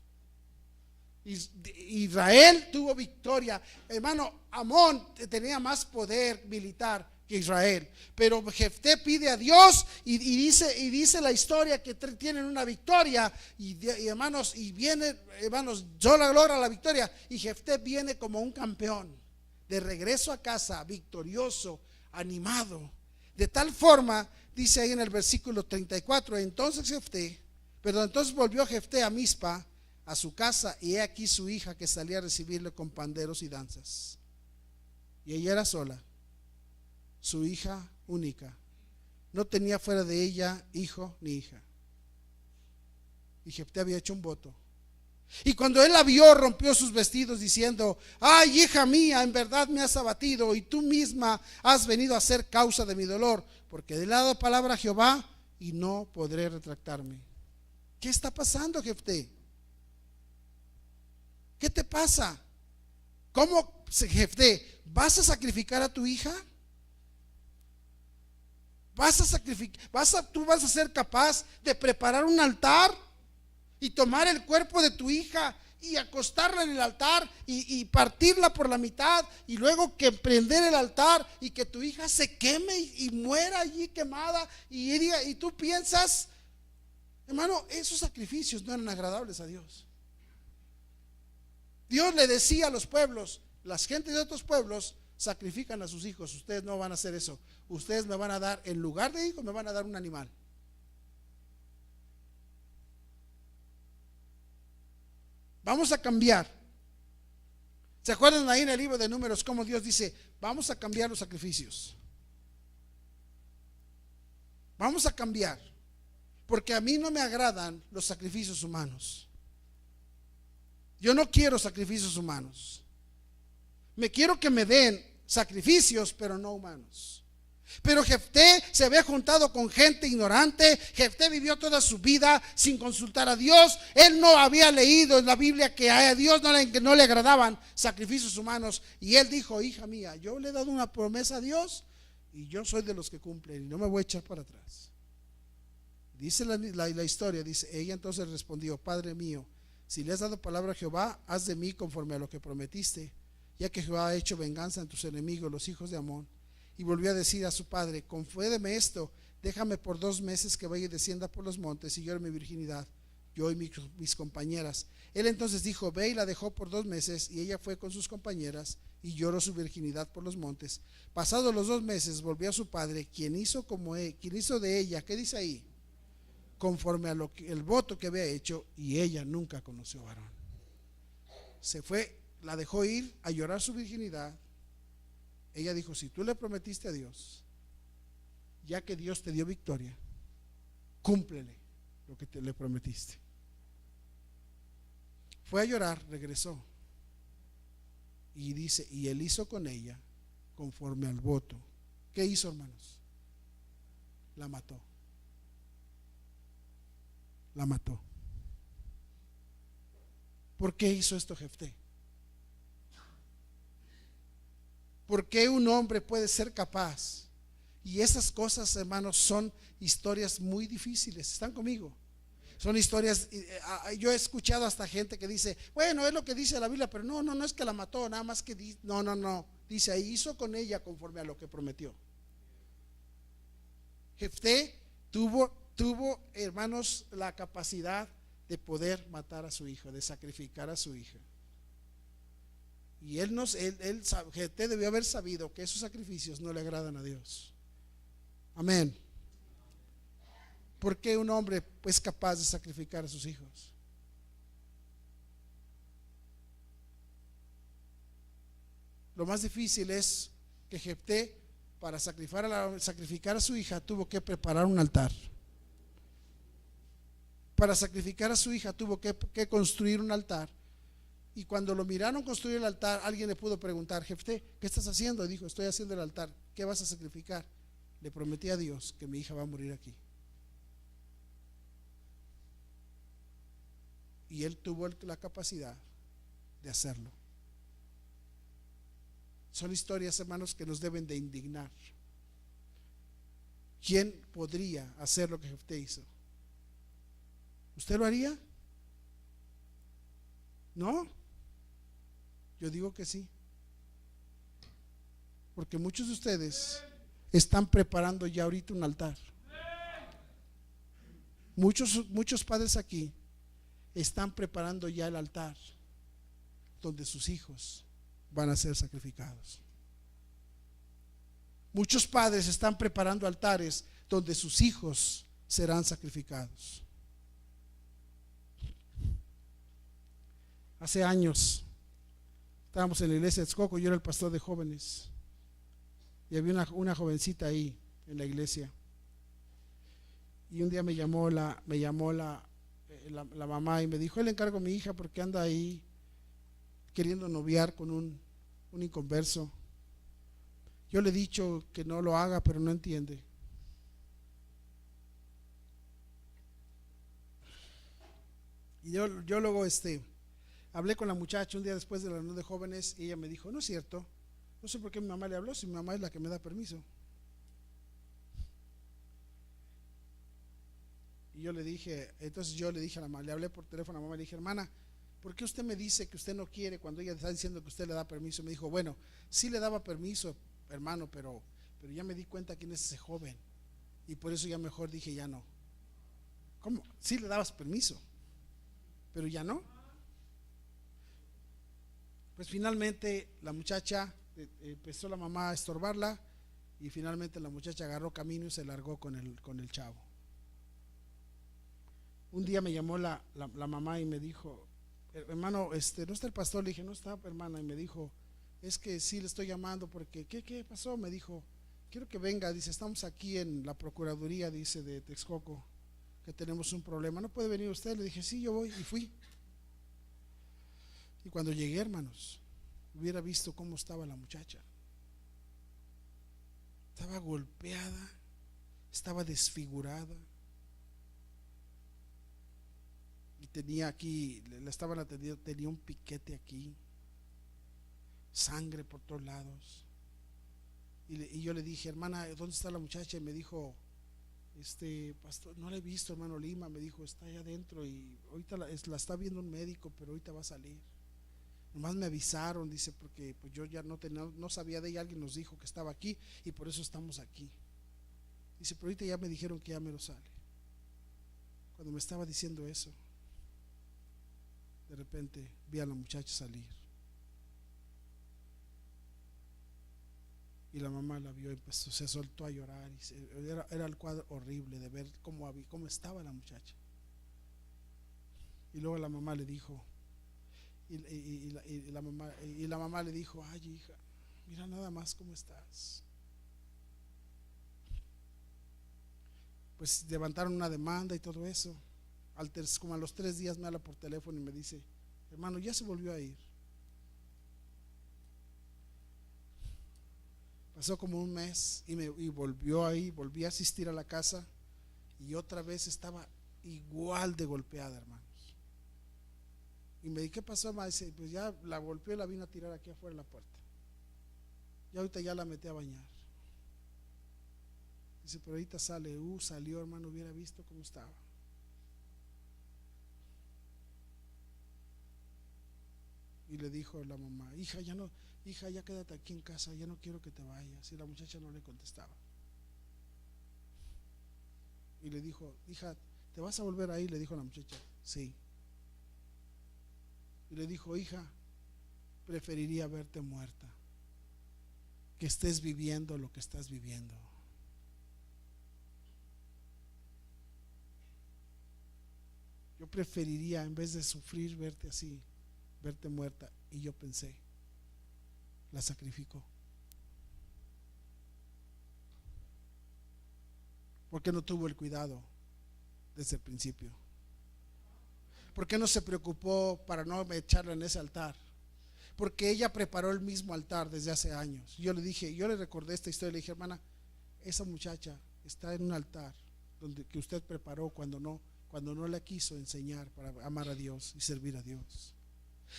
Israel tuvo victoria. Hermano, Amón tenía más poder militar que Israel, pero Jefté pide a Dios y dice la historia que tienen una victoria, y hermanos, yo logra la victoria, y Jefté viene como un campeón de regreso a casa, victorioso, animado, de tal forma. Dice ahí en el versículo 34: entonces volvió Jefté a Mizpa, a su casa, y he aquí su hija que salía a recibirle con panderos y danzas. Y ella era sola, su hija única, no tenía fuera de ella hijo ni hija. Y Jefté había hecho un voto. Y cuando él la vio, rompió sus vestidos diciendo: ay, hija mía, en verdad me has abatido, y tú misma has venido a ser causa de mi dolor, porque he dado palabra a Jehová y no podré retractarme. ¿Qué está pasando, Jefté? ¿Qué te pasa? ¿Cómo, Jefté? ¿Vas a sacrificar a tu hija? ¿Tú vas a ser capaz de preparar un altar y tomar el cuerpo de tu hija y acostarla en el altar y partirla por la mitad, y luego que prender el altar y que tu hija se queme y muera allí quemada? Y tú piensas, hermano, esos sacrificios no eran agradables a Dios. Dios le decía a los pueblos, las gentes de otros pueblos sacrifican a sus hijos: ustedes no van a hacer eso, ustedes me van a dar, en lugar de hijos, me van a dar un animal. Vamos a cambiar. ¿Se acuerdan ahí en el libro de Números cómo Dios dice: vamos a cambiar los sacrificios? Vamos a cambiar, porque a mí no me agradan los sacrificios humanos. Yo no quiero sacrificios humanos. Me quiero que me den sacrificios, pero no humanos. Pero Jefté se había juntado con gente ignorante. Jefté vivió toda su vida sin consultar a Dios. Él no había leído en la Biblia que a Dios no le agradaban sacrificios humanos. Y él dijo: hija mía, yo le he dado una promesa a Dios y yo soy de los que cumplen, y no me voy a echar para atrás. Dice la historia, dice: ella entonces respondió: Padre mío, si le has dado palabra a Jehová, haz de mí conforme a lo que prometiste, ya que Jehová ha hecho venganza en tus enemigos, los hijos de Amón. Y volvió a decir a su padre: concédeme esto, déjame por 2 meses que vaya y descienda por los montes y llore mi virginidad, yo y mis compañeras. Él entonces dijo: ve, y la dejó por 2 meses, y ella fue con sus compañeras y lloró su virginidad por los montes. Pasados los 2 meses volvió a su padre, quien hizo de ella, ¿qué dice ahí? Conforme a el voto que había hecho, y ella nunca conoció varón. Se fue, la dejó ir a llorar su virginidad. Ella dijo: si tú le prometiste a Dios, ya que Dios te dio victoria, cúmplele lo que le prometiste. Fue a llorar, regresó, y dice: y él hizo con ella conforme al voto. ¿Qué hizo, hermanos? La mató. La mató. ¿Por qué hizo esto Jefté? ¿Por qué un hombre puede ser capaz? Y esas cosas, hermanos, son historias muy difíciles. ¿Están conmigo? Son historias. Yo he escuchado hasta gente que dice: bueno, es lo que dice la Biblia, pero no es que la mató, nada más que no. Dice ahí: hizo con ella conforme a lo que prometió. Jefté tuvo, hermanos, la capacidad de poder matar a su hijo, de sacrificar a su hija. Y Jefté debió haber sabido que esos sacrificios no le agradan a Dios. Amén. ¿Por qué un hombre es capaz de sacrificar a sus hijos? Lo más difícil es que Jefté, para sacrificar a su hija, tuvo que preparar un altar. Para sacrificar a su hija tuvo que construir un altar. Y cuando lo miraron construir el altar, alguien le pudo preguntar: Jefté, ¿qué estás haciendo? Y dijo: estoy haciendo el altar. ¿Qué vas a sacrificar? Le prometí a Dios que mi hija va a morir aquí. Y él tuvo la capacidad de hacerlo. Son historias, hermanos, que nos deben de indignar. ¿Quién podría hacer lo que Jefté hizo? ¿Usted lo haría? ¿No? Yo digo que sí. Porque muchos de ustedes están preparando ya ahorita un altar. Muchos padres aquí están preparando ya el altar donde sus hijos van a ser sacrificados. Muchos padres están preparando altares donde sus hijos serán sacrificados. Hace años estábamos en la iglesia de Texcoco, yo era el pastor de jóvenes, y había una jovencita ahí en la iglesia. Y un día me llamó la mamá y me dijo: le encargo a mi hija porque anda ahí queriendo noviar con un inconverso. Yo le he dicho que no lo haga, pero no entiende. Y yo luego hablé con la muchacha un día después de la reunión de jóvenes, y ella me dijo: no es cierto, no sé por qué mi mamá le habló, si mi mamá es la que me da permiso. Y yo le dije a la mamá, le hablé por teléfono a la mamá, le dije: hermana, ¿por qué usted me dice que usted no quiere cuando ella está diciendo que usted le da permiso? Me dijo: bueno, sí le daba permiso, hermano, pero ya me di cuenta quién es ese joven, y por eso ya mejor dije: ya no. ¿Cómo? Sí le dabas permiso, pero ya no. Pues finalmente la muchacha, empezó la mamá a estorbarla, y finalmente la muchacha agarró camino y se largó con el chavo. Un día me llamó la mamá y me dijo: hermano, ¿no está el pastor? Le dije: no está, hermana. Y me dijo: es que sí le estoy llamando porque ¿qué pasó? Me dijo: quiero que venga. Dice: estamos aquí en la procuraduría, dice, de Texcoco, que tenemos un problema. ¿No puede venir usted? Le dije: sí, yo voy. Y fui. Y cuando llegué, hermanos, hubiera visto cómo estaba la muchacha. Estaba golpeada, estaba desfigurada, y tenía aquí, la estaban atendiendo, tenía un piquete aquí, sangre por todos lados. Y yo le dije: hermana, ¿dónde está la muchacha? Y me dijo: pastor, no la he visto, hermano Lima. Me dijo: está allá adentro y ahorita la está viendo un médico, pero ahorita va a salir. Nomás me avisaron, dice, porque pues yo ya no sabía de ella, alguien nos dijo que estaba aquí y por eso estamos aquí. Dice: pero ahorita ya me dijeron que ya me lo sale. Cuando me estaba diciendo eso, de repente vi a la muchacha salir. Y la mamá la vio y empezó, se soltó a llorar. Era el cuadro horrible de ver cómo estaba la muchacha. Y luego la mamá le dijo, y la mamá le dijo: ay, hija, mira nada más cómo estás. Pues levantaron una demanda y todo eso. Como a los 3 días me habla por teléfono y me dice: hermano, ya se volvió a ir. Pasó como un mes y volvió ahí, volví a asistir a la casa y otra vez estaba igual de golpeada, hermanos. Y me dije: ¿qué pasó, ma? Dice: pues ya la golpeó y la vino a tirar aquí afuera de la puerta. Y ahorita ya la metí a bañar. Dice: pero ahorita salió, hermano, hubiera visto cómo estaba. Y le dijo la mamá: hija, ya quédate aquí en casa, ya no quiero que te vayas. Y la muchacha no le contestaba. Y le dijo: hija, ¿te vas a volver ahí? Le dijo la muchacha: sí. Y le dijo: hija, preferiría verte muerta que estés viviendo lo que estás viviendo. Yo preferiría, en vez de sufrir, verte así, verte muerta. Y yo pensé: la sacrificó. ¿Por qué no tuvo el cuidado desde el principio? ¿Por qué no se preocupó para no echarla en ese altar? Porque ella preparó el mismo altar desde hace años. Yo le recordé esta historia. Le dije: hermana, esa muchacha está en un altar que usted preparó cuando no la quiso enseñar para amar a Dios y servir a Dios.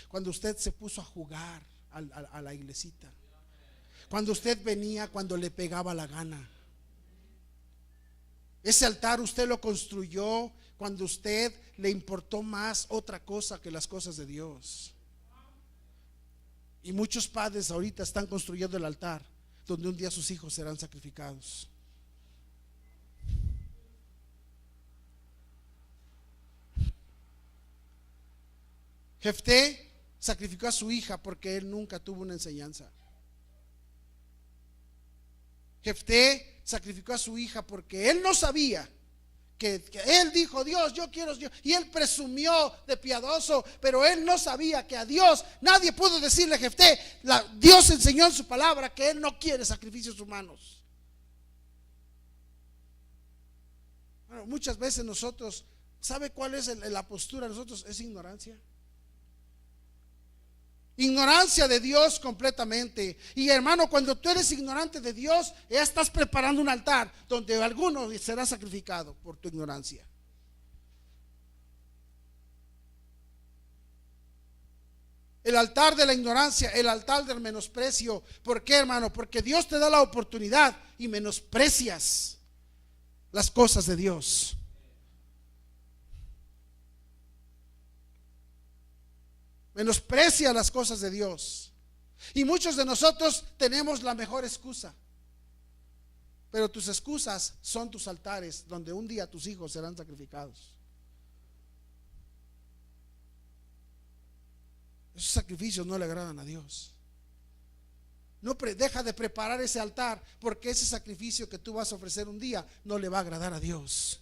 Cuando usted se puso a jugar a la iglesita. Cuando usted venía cuando le pegaba la gana. Ese altar usted lo construyó cuando usted le importó más otra cosa que las cosas de Dios. Y muchos padres ahorita están construyendo el altar donde un día sus hijos serán sacrificados. Jefté sacrificó a su hija porque él nunca tuvo una enseñanza. Jefté sacrificó a su hija porque él no sabía que él dijo: Dios, yo quiero Dios. Y él presumió de piadoso, pero él no sabía que a Dios nadie pudo decirle a Jefté. Dios enseñó en su palabra que él no quiere sacrificios humanos. Bueno, muchas veces nosotros, ¿sabe cuál es la postura de nosotros? Es ignorancia. Ignorancia de Dios completamente. Y hermano, cuando tú eres ignorante de Dios, ya estás preparando un altar donde alguno será sacrificado por tu ignorancia. El altar de la ignorancia, el altar del menosprecio. ¿Por qué, hermano? Porque Dios te da la oportunidad y menosprecias las cosas de Dios. Menosprecia las cosas de Dios. Y muchos de nosotros tenemos la mejor excusa. Pero tus excusas son tus altares donde un día tus hijos serán sacrificados. Esos sacrificios no le agradan a Dios. No deja de preparar ese altar, porque ese sacrificio que tú vas a ofrecer un día no le va a agradar a Dios.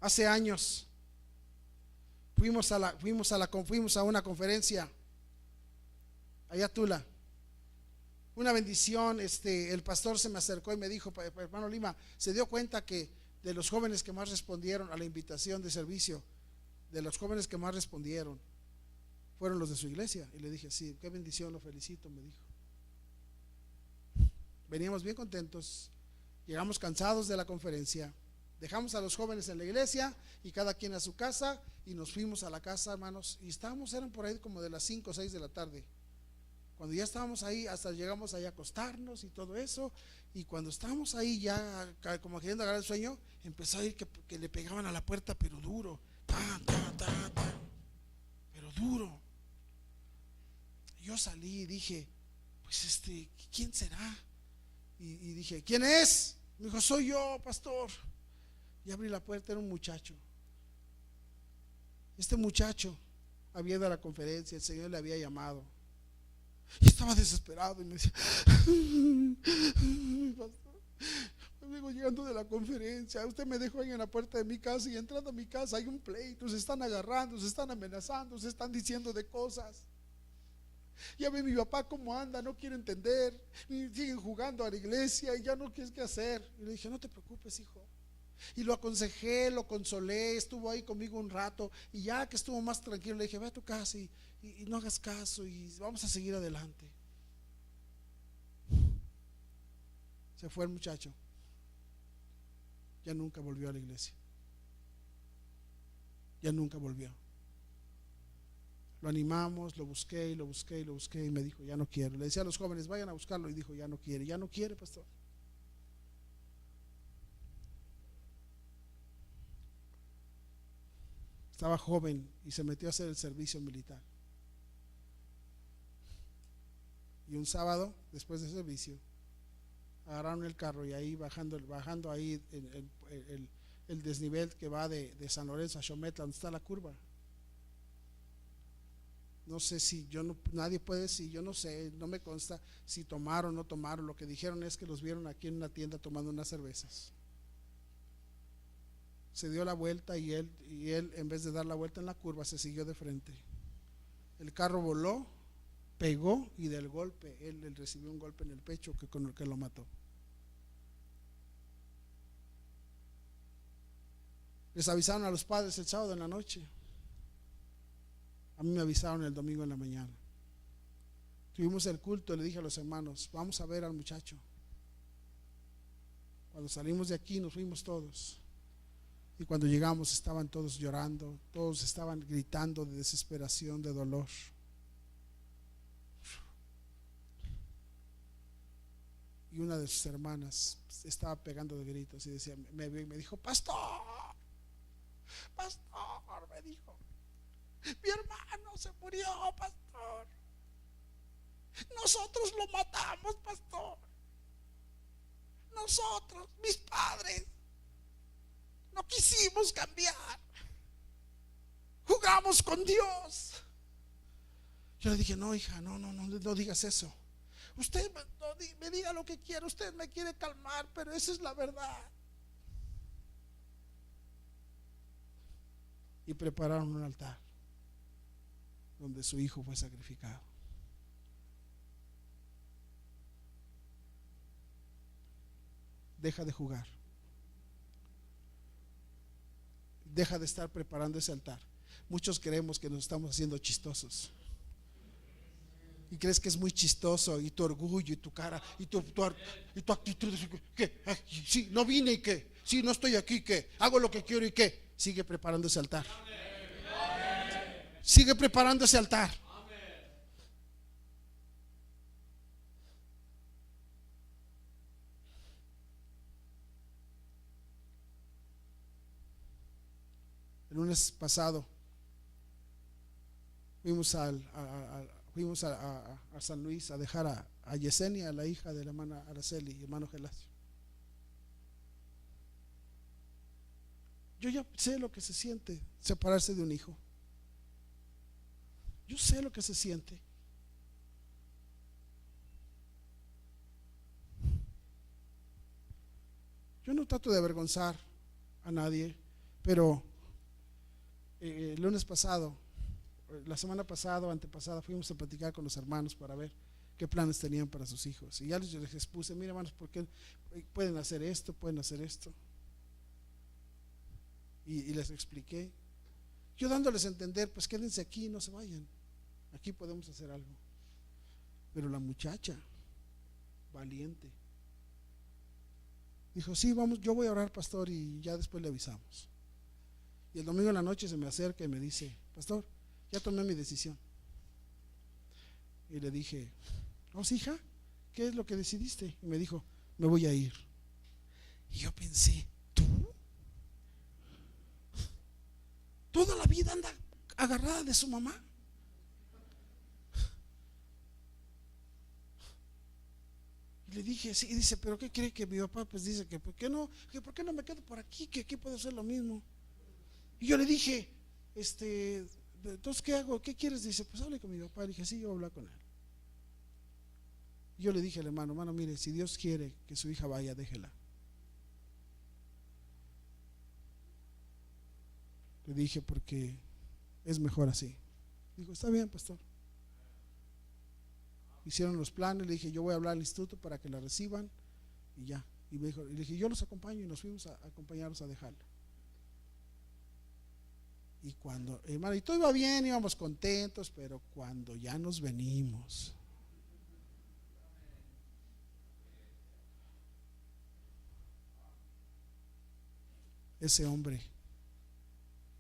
Hace años fuimos a una conferencia allá a Tula. Una bendición. El pastor se me acercó y me dijo: hermano Lima, se dio cuenta que de los jóvenes que más respondieron a la invitación de servicio, de los jóvenes que más respondieron fueron los de su iglesia. Y le dije: sí, qué bendición, lo felicito, me dijo. Veníamos bien contentos, llegamos cansados de la conferencia. Dejamos a los jóvenes en la iglesia y cada quien a su casa, y nos fuimos a la casa, hermanos, y eran por ahí como de las 5 o 6 de la tarde. Cuando ya estábamos ahí, hasta llegamos ahí a acostarnos y todo eso, y cuando estábamos ahí ya como queriendo agarrar el sueño, empezó a oír que le pegaban a la puerta, pero duro, pero duro. Yo salí y dije: pues ¿quién será? y dije, ¿quién es? Me dijo, soy yo, pastor. Y abrí la puerta, era un muchacho. Este muchacho había ido a la conferencia, el Señor le había llamado. Y estaba desesperado y me decía, pastor, me vengo llegando de la conferencia, usted me dejó ahí en la puerta de mi casa y entrando a mi casa hay un pleito, se están agarrando, se están amenazando, se están diciendo de cosas. Ya ve mi papá cómo anda, no quiere entender, y siguen jugando a la iglesia y ya no quieres qué hacer. Y le dije, no te preocupes, hijo. Y lo aconsejé, lo consolé, estuvo ahí conmigo un rato. Y ya que estuvo más tranquilo, le dije, ve a tu casa y no hagas caso y vamos a seguir adelante. Se fue el muchacho. Ya nunca volvió a la iglesia. Ya nunca volvió. Lo animamos, lo busqué y lo busqué y lo busqué y me dijo, ya no quiero. Le decía a los jóvenes, vayan a buscarlo, y dijo, ya no quiere, pastor. Estaba joven y se metió a hacer el servicio militar. Y un sábado, después del servicio, agarraron el carro y ahí bajando ahí el desnivel que va de San Lorenzo a Xometla, donde está la curva. No sé si nadie puede decir, yo no sé, no me consta si tomaron o no tomaron. Lo que dijeron es que los vieron aquí en una tienda tomando unas cervezas. Se dio la vuelta y él en vez de dar la vuelta en la curva se siguió de frente. El carro voló, pegó y del golpe él recibió un golpe en el pecho con el que lo mató. Les avisaron a los padres el sábado en la noche. A mí me avisaron el domingo en la mañana. Tuvimos el culto, le dije a los hermanos, vamos a ver al muchacho. Cuando salimos de aquí nos fuimos todos. Y cuando llegamos estaban todos llorando, todos estaban gritando de desesperación, de dolor. Y una de sus hermanas estaba pegando de gritos y decía, me vio y me dijo, pastor, me dijo, mi hermano se murió, pastor. Nosotros lo matamos, pastor. Nosotros, mis padres, no quisimos cambiar. Jugamos con Dios. Yo le dije, no, hija, no digas eso. Usted me diga lo que quiera, usted me quiere calmar, pero esa es la verdad. Y prepararon un altar donde su hijo fue sacrificado. Deja de jugar. Deja de estar preparando ese altar. Muchos creemos que nos estamos haciendo chistosos. Y crees que es muy chistoso, y tu orgullo, y tu cara, y tu actitud. ¿Qué? Sí, no vine, y qué. Sí, no estoy aquí, ¿qué? Hago lo que quiero, y qué. Sigue preparando ese altar. Sigue preparando ese altar. El lunes pasado fuimos a San Luis a dejar a Yesenia, la hija de la hermana Araceli y hermano Gelasio. Yo ya sé lo que se siente separarse de un hijo. Yo sé lo que se siente. Yo no trato de avergonzar a nadie, pero el lunes pasado, la semana pasada o antepasada, fuimos a platicar con los hermanos para ver qué planes tenían para sus hijos. Y ya les expuse, mira hermanos, ¿por qué pueden hacer esto? Pueden hacer esto. Y les expliqué. Yo dándoles a entender, pues quédense aquí, no se vayan. Aquí podemos hacer algo. Pero la muchacha, valiente, dijo, sí, vamos, yo voy a orar, pastor, y ya después le avisamos. Y el domingo en la noche se me acerca y me dice, pastor, ya tomé mi decisión. Y le dije, oh, sí, hija, ¿qué es lo que decidiste? Y me dijo, me voy a ir. Y yo pensé, ¿tú? Toda la vida anda agarrada de su mamá. Y le dije, sí, y dice, pero ¿qué cree? Que mi papá pues dice que ¿por qué no me quedo por aquí? Que aquí puedo hacer lo mismo. Y yo le dije, entonces ¿qué hago? ¿Qué quieres? Dice, pues hable con mi papá. Le dije, sí, yo voy a hablar con él. Y yo le dije al hermano, mire, si Dios quiere que su hija vaya, déjela. Le dije, porque es mejor así. Dijo, está bien, pastor. Hicieron los planes, le dije, yo voy a hablar al instituto para que la reciban y ya. Y me dijo, y le dije, yo los acompaño, y nos fuimos a acompañarlos a dejarla. Y cuando, hermano, y todo iba bien, íbamos contentos, pero cuando ya nos venimos, ese hombre,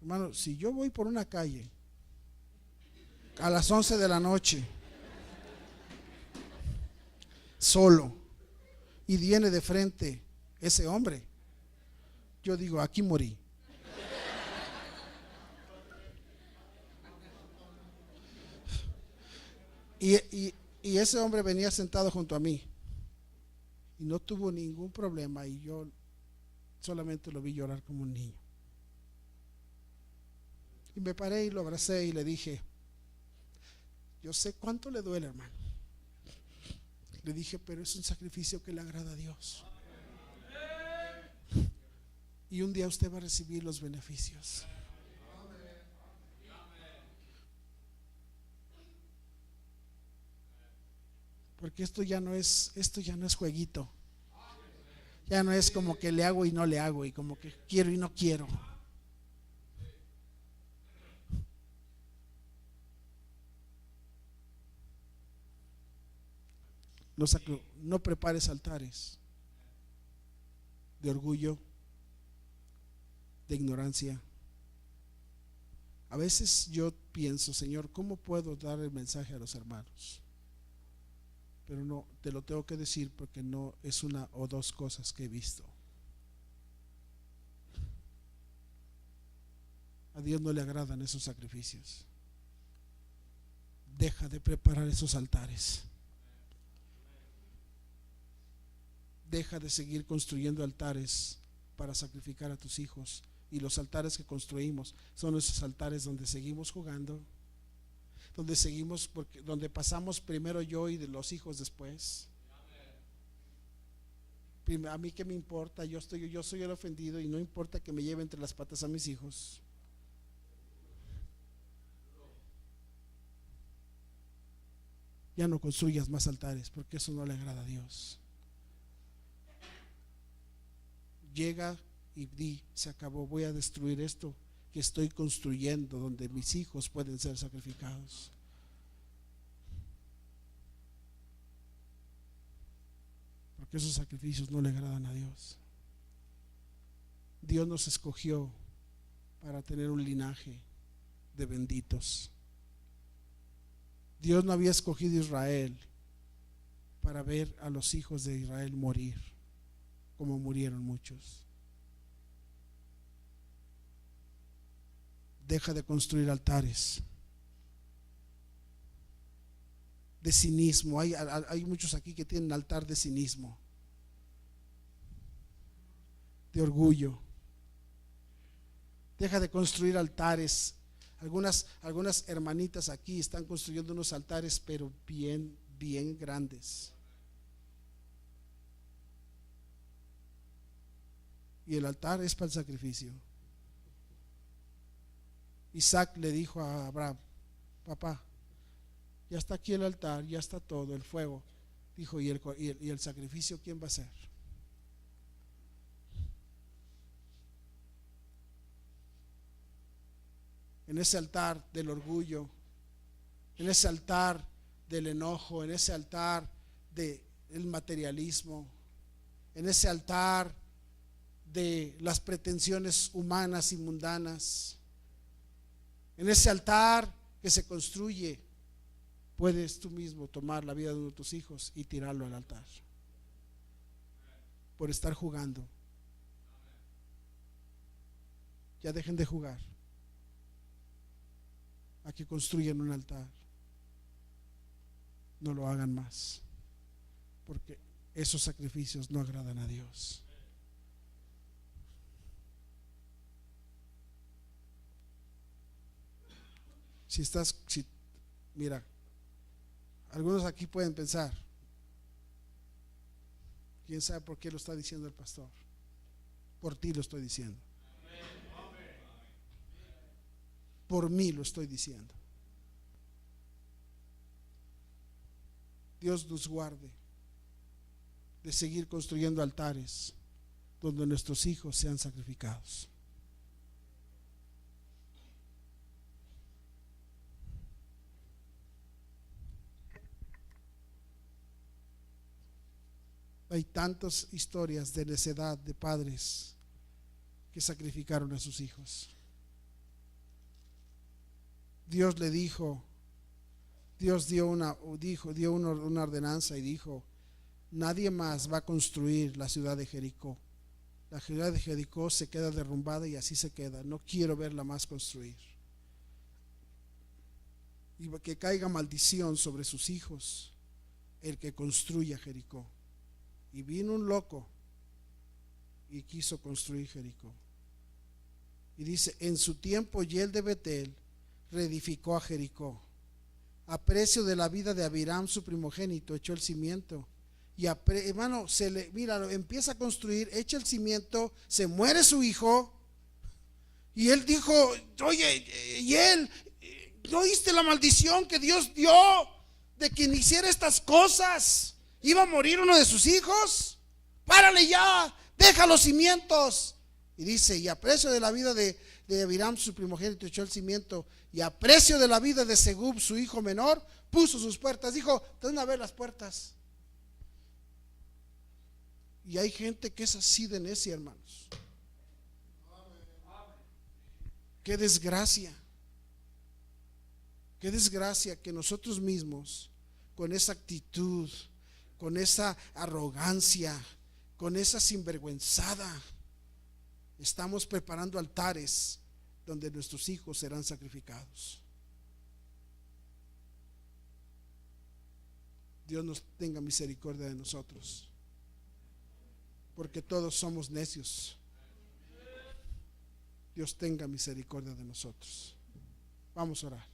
hermano, si yo voy por una calle a las 11 de la noche solo y viene de frente ese hombre, yo digo, aquí morí. Y ese hombre venía sentado junto a mí y no tuvo ningún problema, y yo solamente lo vi llorar como un niño. Y me paré y lo abracé y le dije, yo sé cuánto le duele, hermano. Le dije, pero es un sacrificio que le agrada a Dios. Y un día usted va a recibir los beneficios. Porque esto ya no es jueguito. Ya no es como que le hago y no le hago, y como que quiero y no quiero. No prepares altares de orgullo, de ignorancia. A veces yo pienso, Señor, ¿cómo puedo dar el mensaje a los hermanos? Pero no, te lo tengo que decir porque no es una o dos cosas que he visto. A Dios no le agradan esos sacrificios. Deja de preparar esos altares. Deja de seguir construyendo altares para sacrificar a tus hijos. Y los altares que construimos son esos altares donde seguimos jugando, donde seguimos, donde pasamos primero yo y de los hijos después. A mí qué me importa, yo soy el ofendido y no importa que me lleve entre las patas a mis hijos. Ya no construyas más altares, porque eso no le agrada a Dios. Llega y di, se acabó, voy a destruir esto que estoy construyendo, donde mis hijos pueden ser sacrificados. Porque esos sacrificios no le agradan a Dios. Dios nos escogió para tener un linaje de benditos. Dios no había escogido a Israel para ver a los hijos de Israel morir, como murieron muchos. Deja de construir altares de cinismo. Hay muchos aquí que tienen altar de cinismo, de orgullo. Deja de construir altares. Algunas hermanitas aquí están construyendo unos altares, pero bien grandes. Y el altar es para el sacrificio. Isaac le dijo a Abraham, papá, ya está aquí el altar, ya está todo, el fuego. Dijo, ¿y el sacrificio quién va a hacer? En ese altar del orgullo, en ese altar del enojo, en ese altar del materialismo, en ese altar de las pretensiones humanas y mundanas, en ese altar que se construye, puedes tú mismo tomar la vida de uno de tus hijos y tirarlo al altar por estar jugando. Ya dejen de jugar a que construyan un altar. No lo hagan más, porque esos sacrificios no agradan a Dios. Mira, algunos aquí pueden pensar, quién sabe por qué lo está diciendo el pastor. Por ti lo estoy diciendo. Por mí lo estoy diciendo. Dios nos guarde de seguir construyendo altares donde nuestros hijos sean sacrificados. Hay tantas historias de necedad de padres que sacrificaron a sus hijos. Dios le dijo, Dios dio una ordenanza y dijo: nadie más va a construir la ciudad de Jericó. La ciudad de Jericó se queda derrumbada y así se queda. No quiero verla más construir. Y que caiga maldición sobre sus hijos el que construya Jericó. Y vino un loco y quiso construir Jericó. Y dice: en su tiempo Hiel de Betel reedificó a Jericó. A precio de la vida de Abiram, su primogénito, echó el cimiento. Y hermano, empieza a construir, echa el cimiento, se muere su hijo. Y él dijo: oye, Hiel, ¿no oíste la maldición que Dios dio de quien hiciera estas cosas? ¿Iba a morir uno de sus hijos? Párale ya, deja los cimientos. Y dice: y a precio de la vida de Abiram, su primogénito, echó el cimiento. Y a precio de la vida de Segub, su hijo menor, puso sus puertas. Dijo: de una vez las puertas. Y hay gente que es así de necia, hermanos. Qué desgracia. Qué desgracia que nosotros mismos, con esa actitud, con esa arrogancia, con esa sinvergüenzada, estamos preparando altares donde nuestros hijos serán sacrificados. Dios nos tenga misericordia de nosotros, porque todos somos necios. Dios tenga misericordia de nosotros. Vamos a orar.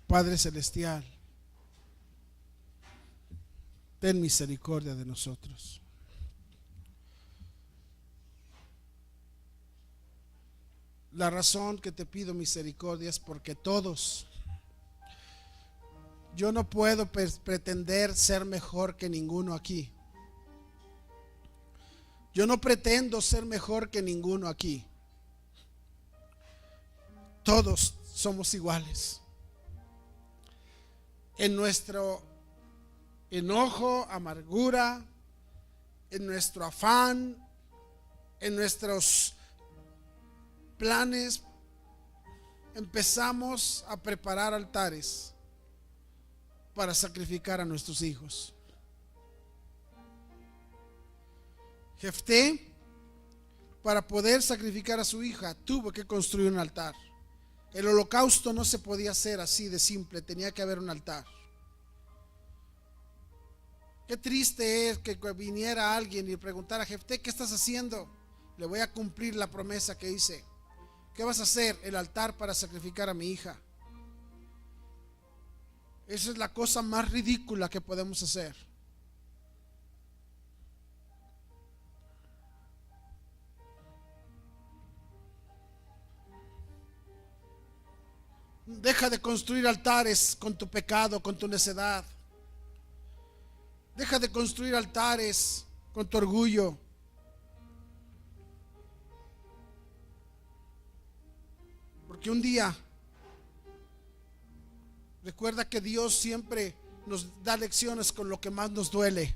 Padre celestial, ten misericordia de nosotros. La razón que te pido misericordia es porque todos, yo no puedo pretender ser mejor que ninguno aquí. Yo no pretendo ser mejor que ninguno aquí. Todos somos iguales. En nuestro enojo, amargura, en nuestro afán, en nuestros planes, empezamos a preparar altares para sacrificar a nuestros hijos. Jefté, para poder sacrificar a su hija, tuvo que construir un altar. El holocausto no se podía hacer así de simple, tenía que haber un altar. Qué triste es que viniera alguien y preguntara: Jefté, ¿qué estás haciendo? Le voy a cumplir la promesa que hice. ¿Qué vas a hacer? El altar para sacrificar a mi hija. Esa es la cosa más ridícula que podemos hacer. Deja de construir altares con tu pecado, con tu necedad. Deja de construir altares con tu orgullo. Porque un día, recuerda que Dios siempre nos da lecciones con lo que más nos duele.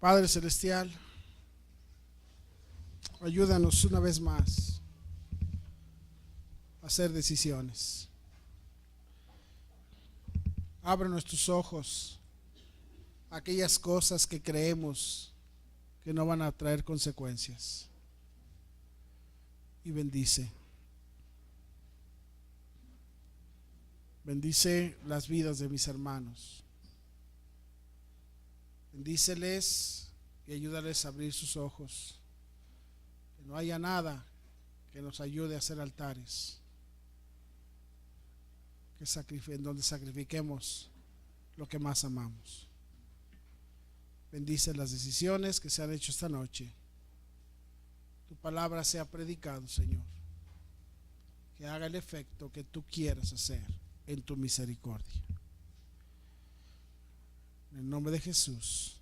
Padre Celestial, ayúdanos una vez más a hacer decisiones. Abre nuestros ojos a aquellas cosas que creemos que no van a traer consecuencias. Y bendice. Bendice las vidas de mis hermanos. Bendíceles y ayúdales a abrir sus ojos. Que no haya nada que nos ayude a hacer altares. En donde sacrifiquemos lo que más amamos. Bendice las decisiones que se han hecho esta noche. Tu palabra sea predicado, Señor. Que haga el efecto que tú quieras hacer en tu misericordia. En el nombre de Jesús.